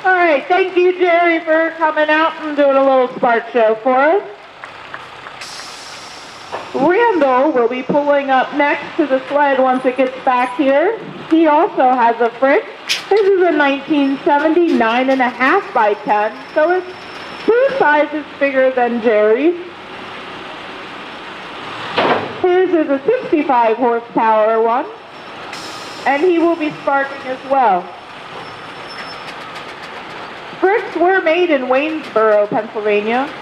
All right, thank you, Jerry, for coming out and doing a little spark show for us. Randall will be pulling up next to the sled once it gets back here. He also has a Frick. This is a 1970 9.5 by 10, so it's 2 sizes bigger than Jerry's. His is a 65 horsepower one, and he will be sparking as well. Bricks were made in Windsor, Pennsylvania.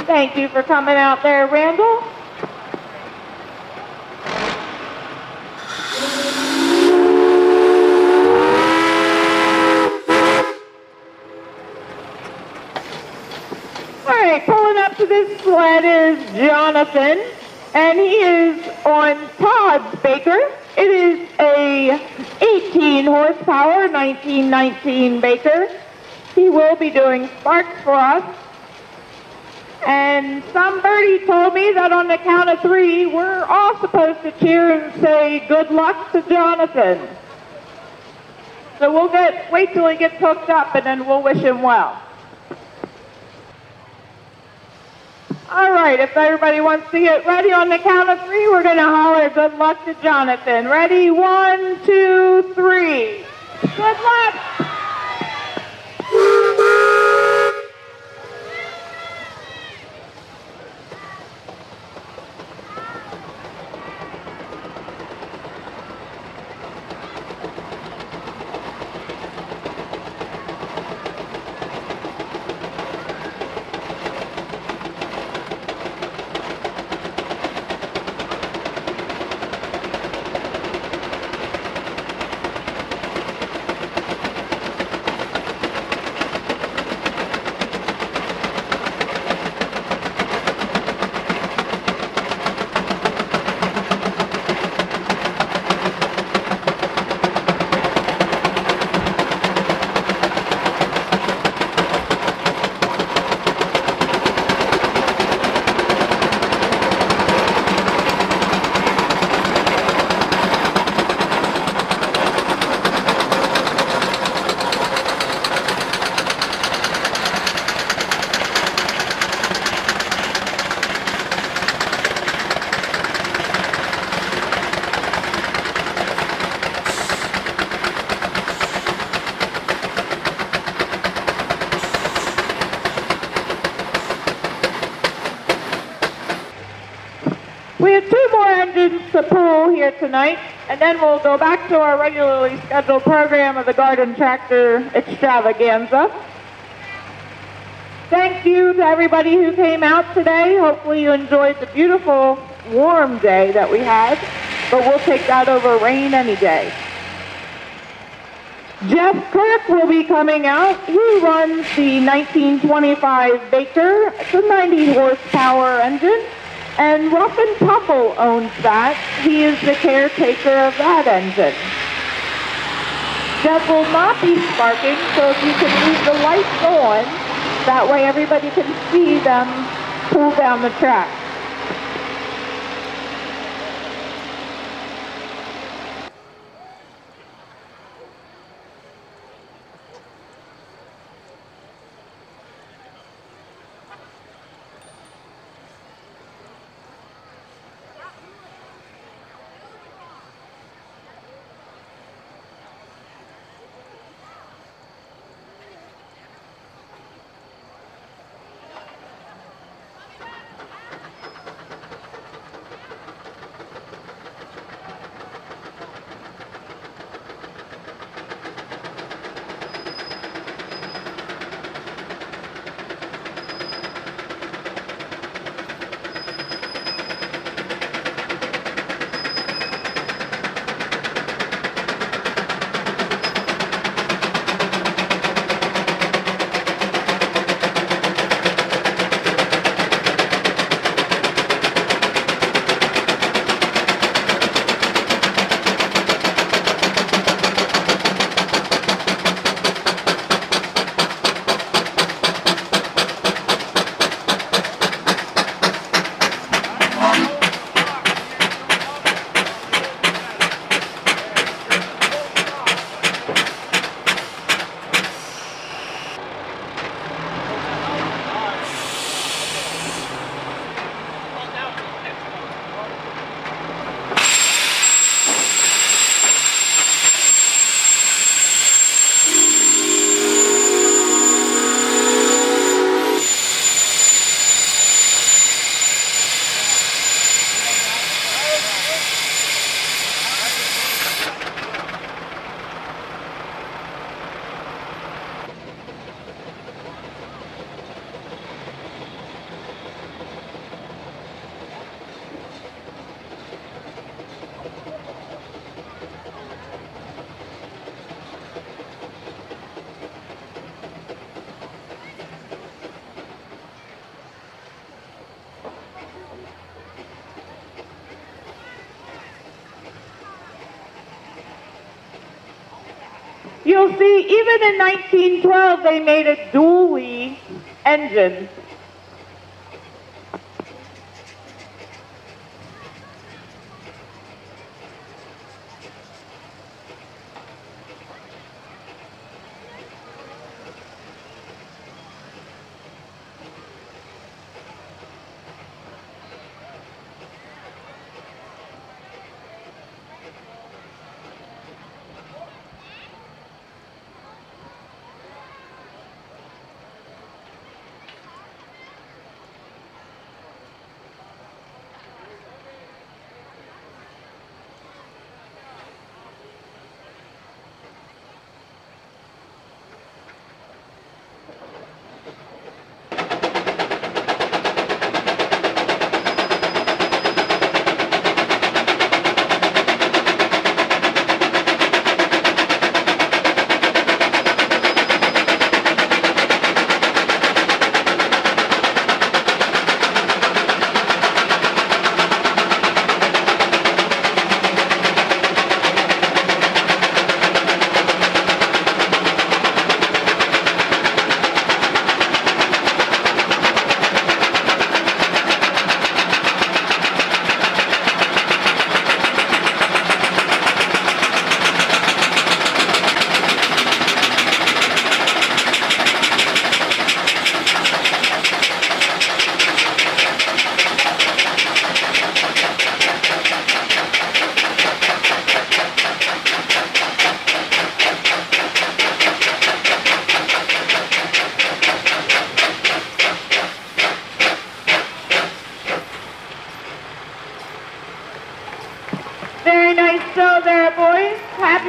Thank you for coming out there, Randall. All right, pulling up to this sled is Jonathan, and he is on Todd's Baker. It is a 18 horsepower 1919 Baker. He will be doing sparks for us. And somebody told me that on the count of 3, we're all supposed to cheer and say good luck to Jonathan. So we'll wait till he gets hooked up and then we'll wish him well. right, if everybody wants to get ready on the count of 3, we're going to holler good luck to Jonathan. Ready? 1, 2, 3. Good luck! We have 2 more engines to pull here tonight, and then we'll go back to our regularly scheduled program of the Garden Tractor Extravaganza. Thank you to everybody who came out today. Hopefully you enjoyed the beautiful, warm day that we had, but we'll take that over rain any day. Jeff Kirk will be coming out. He runs the 1925 Baker. It's a 90 horsepower engine. And Rough and Tumble owns that. He is the caretaker of that engine. Jeff will not be sparking, so if you can leave the lights on, that way everybody can see them pull down the track. You'll see, even in 1912, they made a dually engine.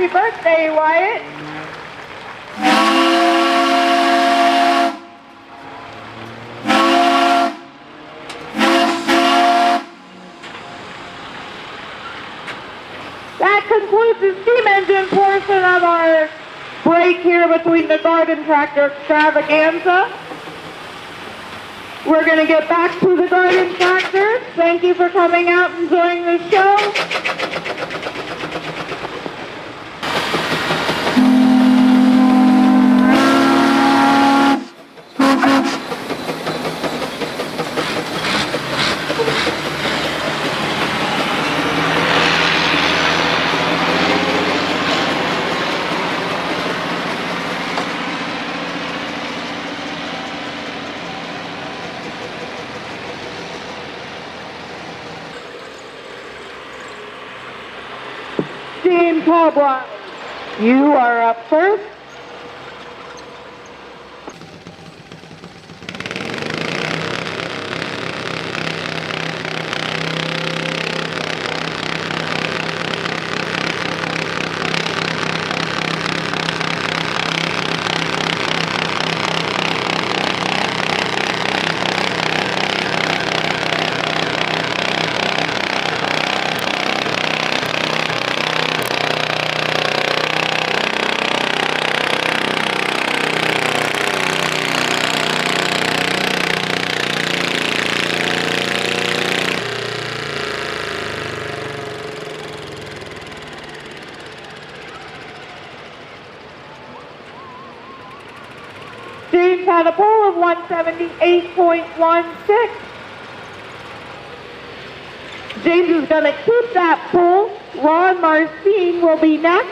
Happy birthday, Wyatt. That concludes the steam engine portion of our break here between the garden tractor extravaganza. We're going to get back to the garden tractor. Thank you for coming out and enjoying the show. James Hallblock, you are up first. James had a pull of 178.16. James is going to keep that pull. Ron Marcin will be next.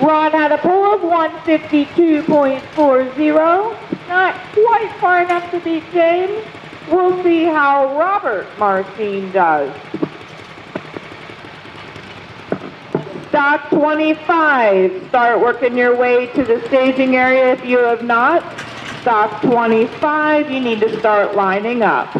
Ron had a pull of 152.40. Not quite far enough to beat James. We'll see how Robert Marcin does. Stock 25. Start working your way to the staging area if you have not. Stock 25, you need to start lining up.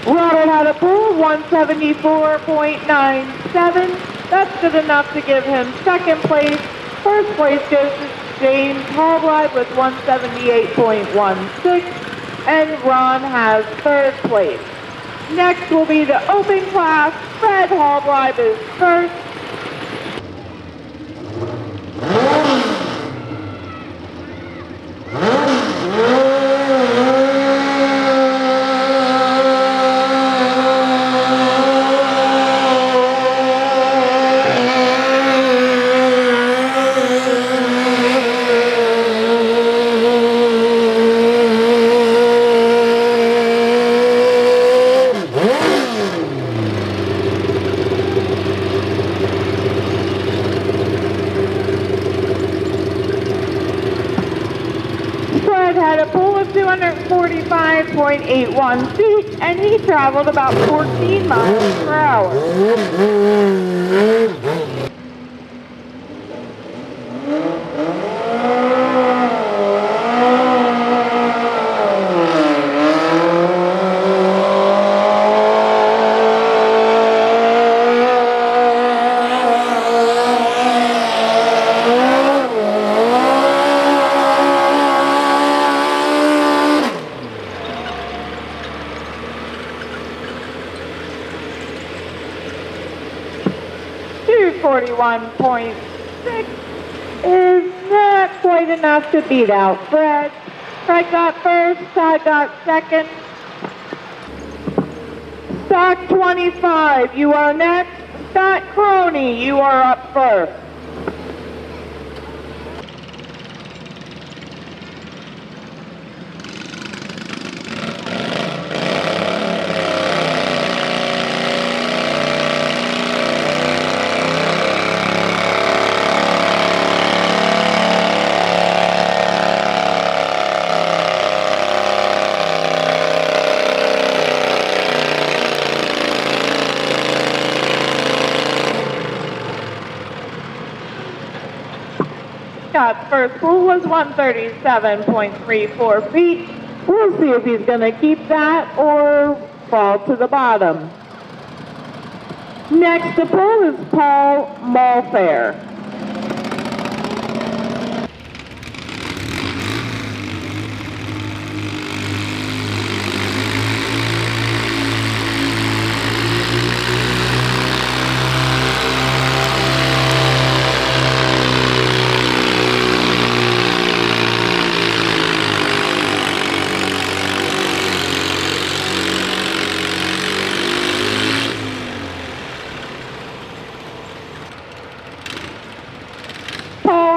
Robert had a pull of 174.97. That's good enough to give him second place. First place goes to James Hallblock with 178.16. And Ron has third place. Next will be the open class. Fred Hallblock is first. Had a pull of 245.81 feet, and he traveled about 14 miles per hour. 241.6 is not quite enough to beat out Fred. Fred got first, Todd got second. Stock 25, you are next. Scott Croney, you are up first. Scott's first pool was 137.34 feet. We'll see if he's going to keep that or fall to the bottom. Next to pull is Paul Mulfair.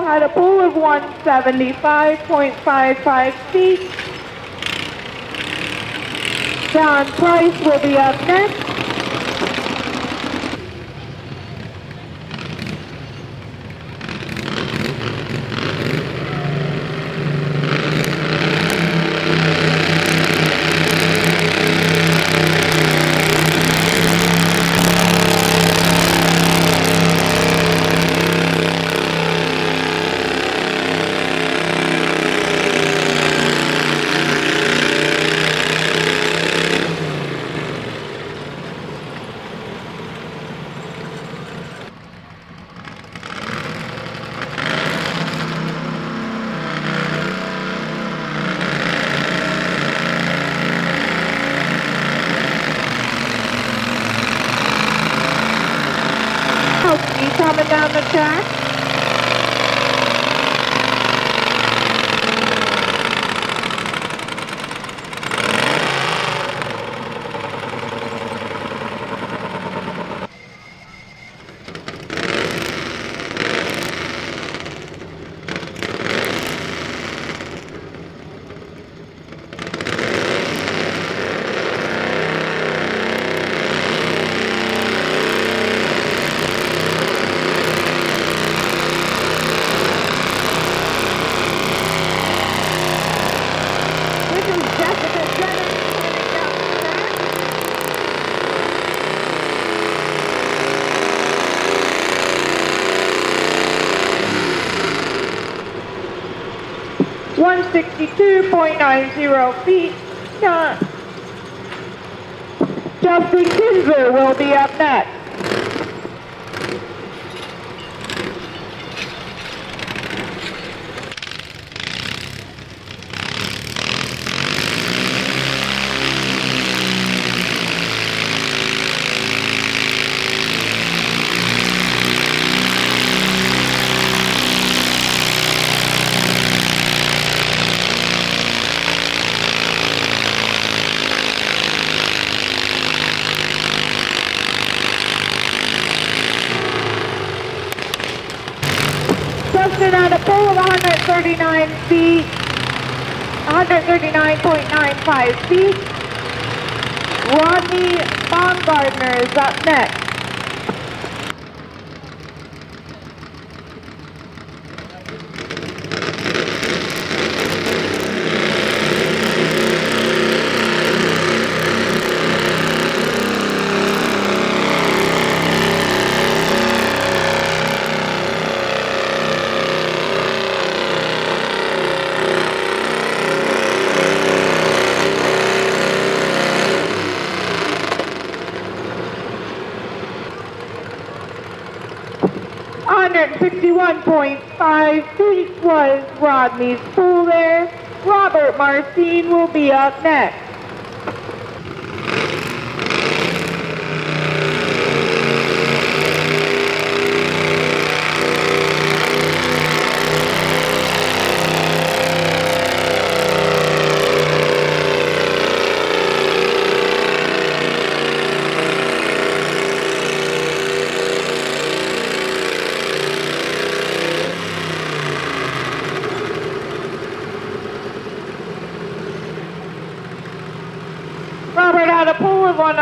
Had a pool of 175.55 feet. John Price will be up next. Coming down the track. .90 feet. Justin Kinzer will be up next. At a pull of 139 feet, 139.95 feet. Rodney Baumgartner is up next. .5 feet was Rodney's pool there. Robert Marcin will be up next.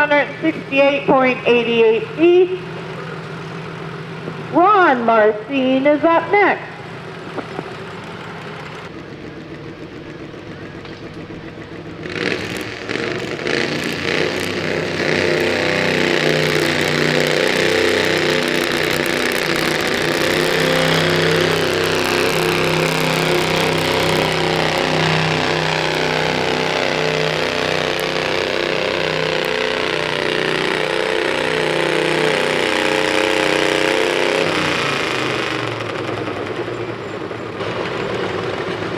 168.88 feet. Ron Marcin is up next.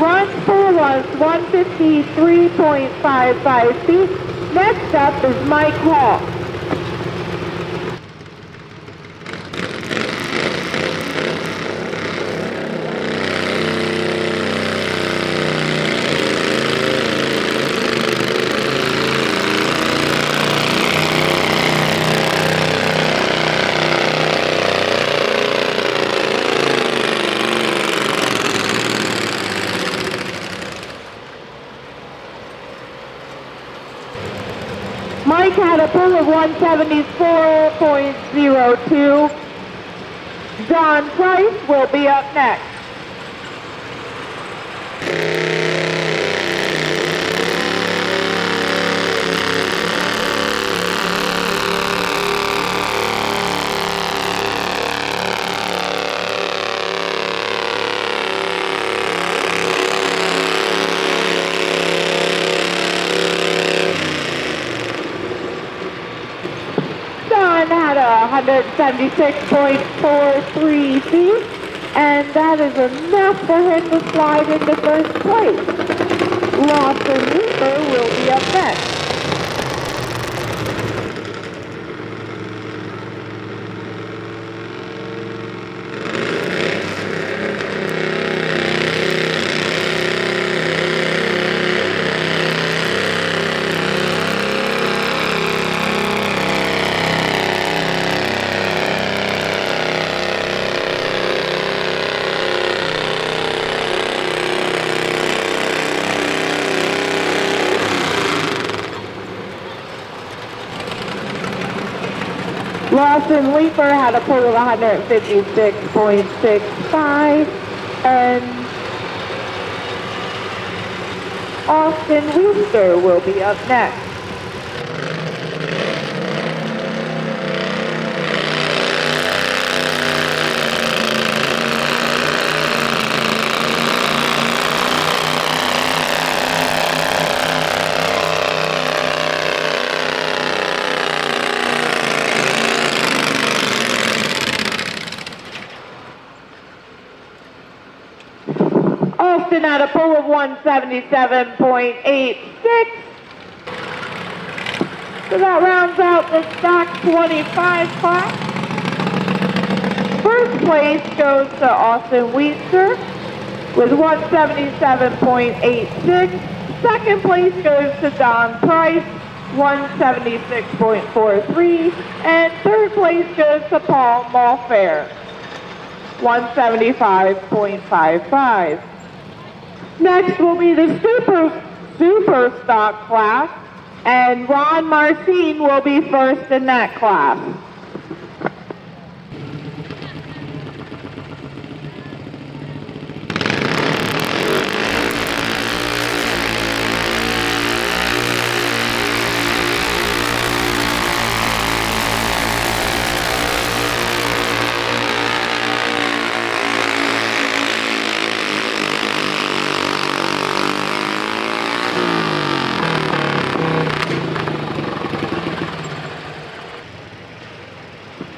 Run for was 153.55 feet. Next up is Mike Hall. Mike had a pull of 174.02. Don Price will be up next. Had 176.43 feet, and that is enough for him to slide into first place. Lawson Reaper will be up next. Lawson Leaper had a pull of 156.65, and Austin Windsor will be up next. Austin had a pull of 177.86. So that rounds out the stock 25 class. First place goes to Austin Windsor with 177.86. Second place goes to Don Price, 176.43. And third place goes to Paul Mulfair, 175.55. Next will be the super stock class, and Ron Marcin will be first in that class.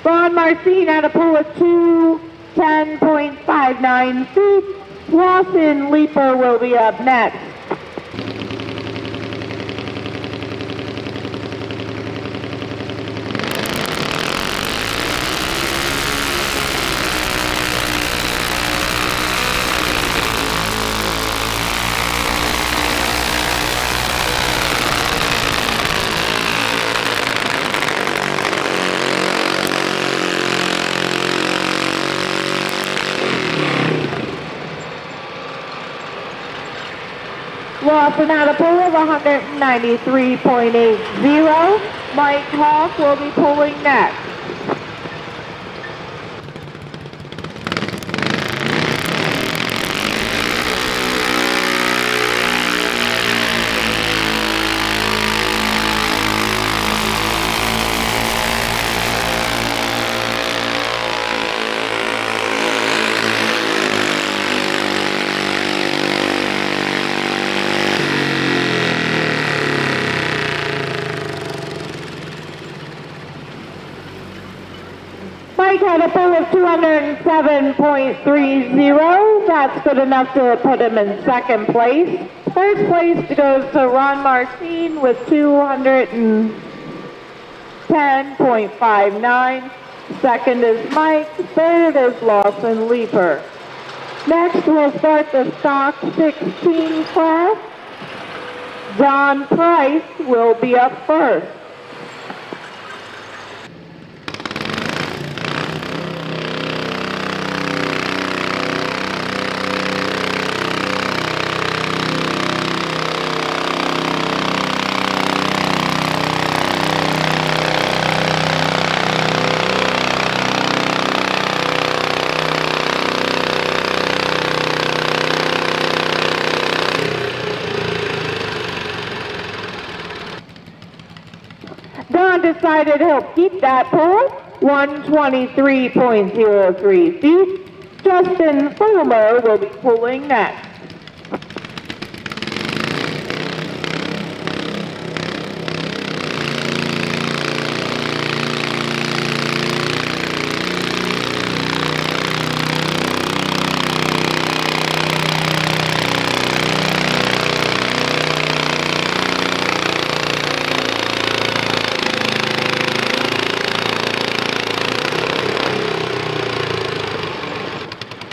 Ron Marcin had a pull of 210.59 feet. Lawson Leaper will be up next. Dawson had a pull of 193.80. Mike Hawk will be pulling next. Mike had a pull of 207.30. That's good enough to put him in second place. First place goes to Ron Marcin with 210.59. Second is Mike. Third is Lawson Leeper. Next, we'll start the stock 16 class. John Price will be up first. Don decided he'll keep that pull, 123.03 feet. Justin Fulmer will be pulling next.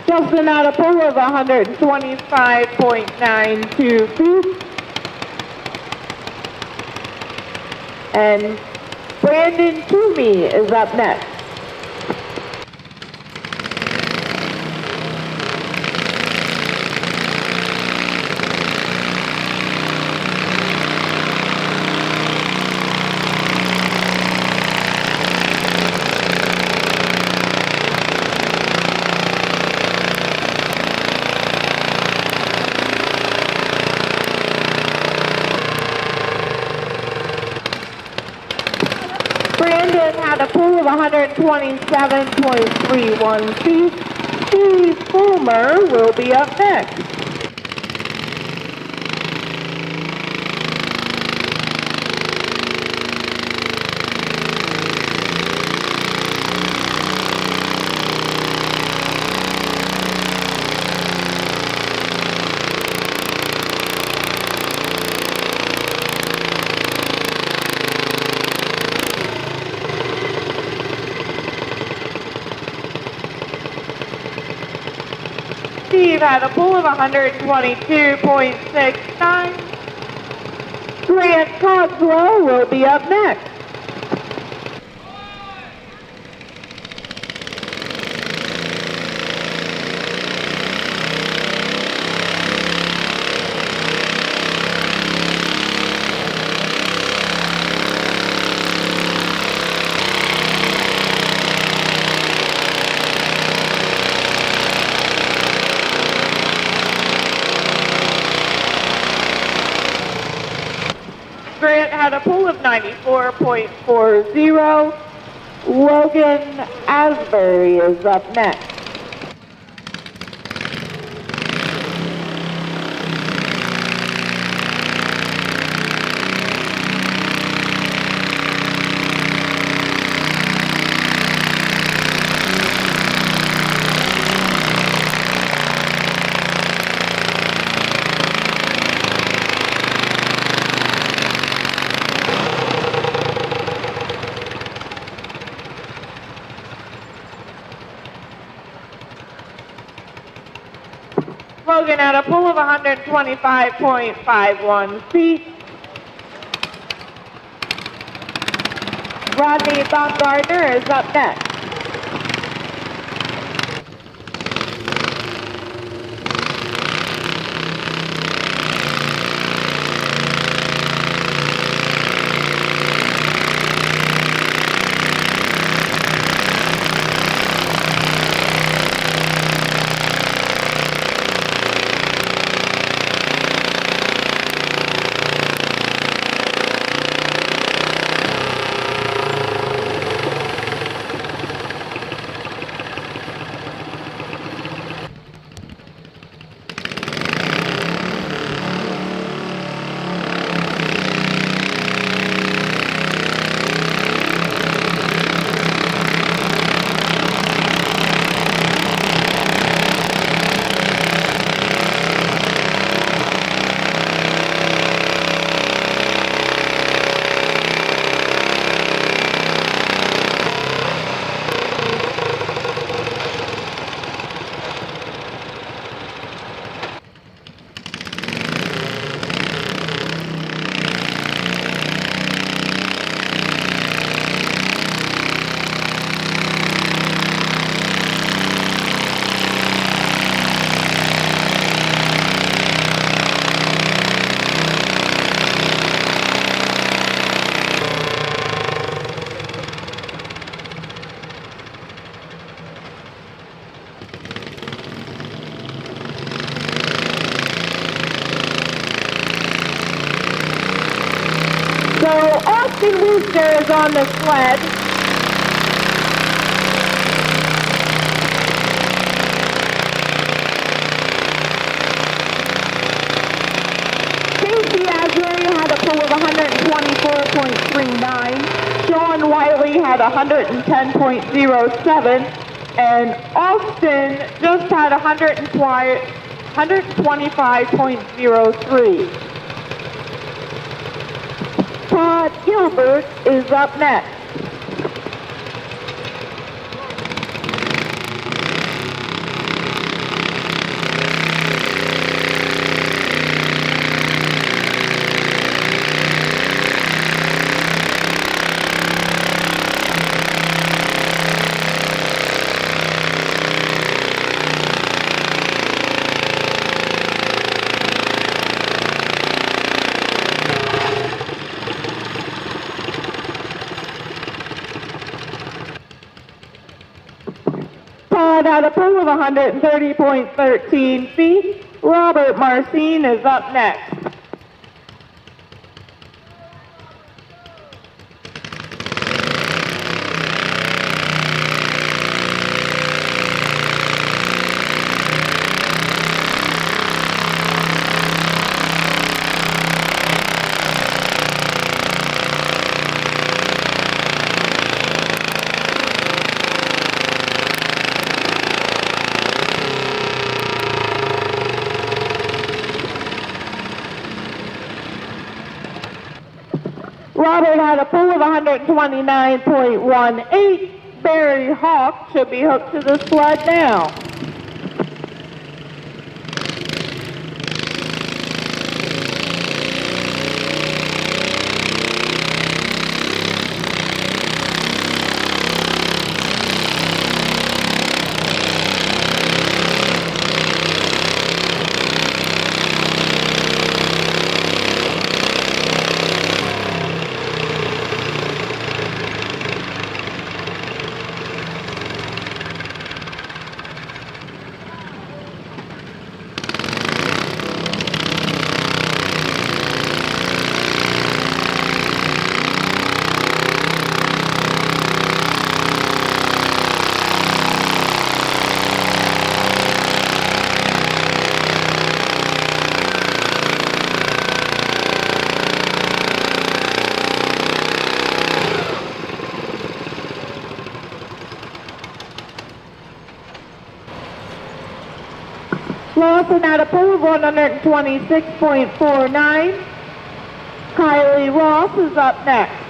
Justin had a pull of 125.92 feet. And Brandon Toomey is up next. Brandon had a pull of 127.31 feet. Steve Fulmer will be up next. Steve had a pull of 122.69. Grant Cogswell will be up next. Grant had a pull of 94.40. Logan Asbury is up next. Logan had a pull of 125.51 feet. Rodney Baumgartner is up next. Austin Windsor is on the sled. Had a pull of 124.39. Sean Wiley had 110.07. And Austin just had 125.03. Todd Gilbert is up next. At a pull of 130.13 feet, Robert Marcin is up next. Robert had a pull of 129.18. Barry Hawk should be hooked to the sled now. Lawson had a pull of 126.49. Kylie Ross is up next.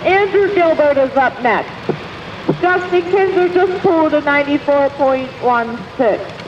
Andrew Gilbert is up next. Justin Kinzer just pulled a 94.16.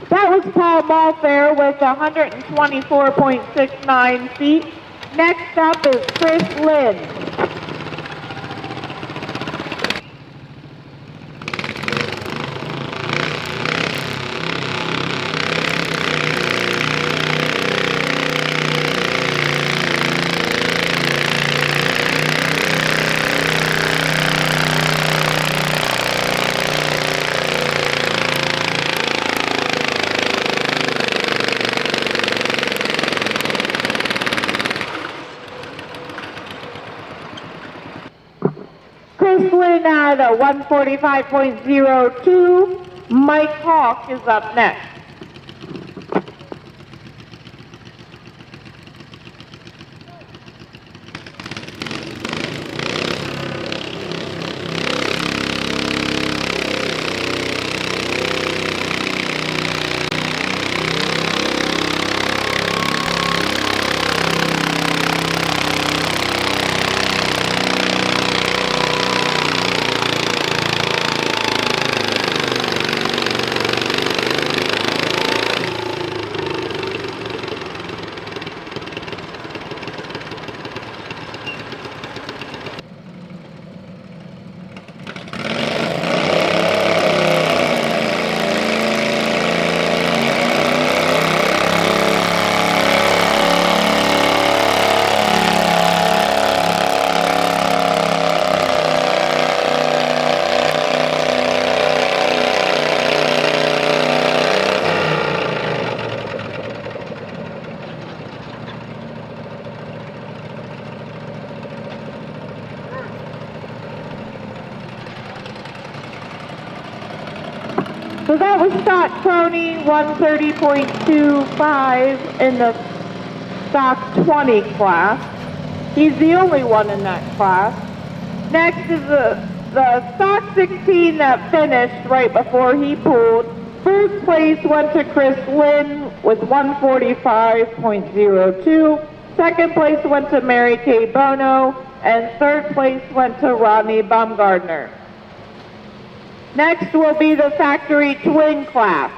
That was Paul Malfair with 124.69 feet. Next up is Chris Lynn. Chris Lynn at 145.02. Mike Hawk is up next. So that was Scott Croney, 130.25 in the stock 20 class. He's the only one in that class. Next is the stock 16 that finished right before he pulled. First place went to Chris Lynn with 145.02. Second place went to Mary Kay Bono. And third place went to Rodney Baumgardner. Next will be the factory twin class.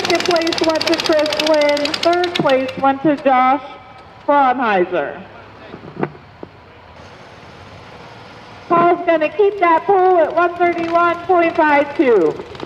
Second place went to Chris Lynn. Third place went to Josh Fraunheiser. Paul's going to keep that pole at 131.52.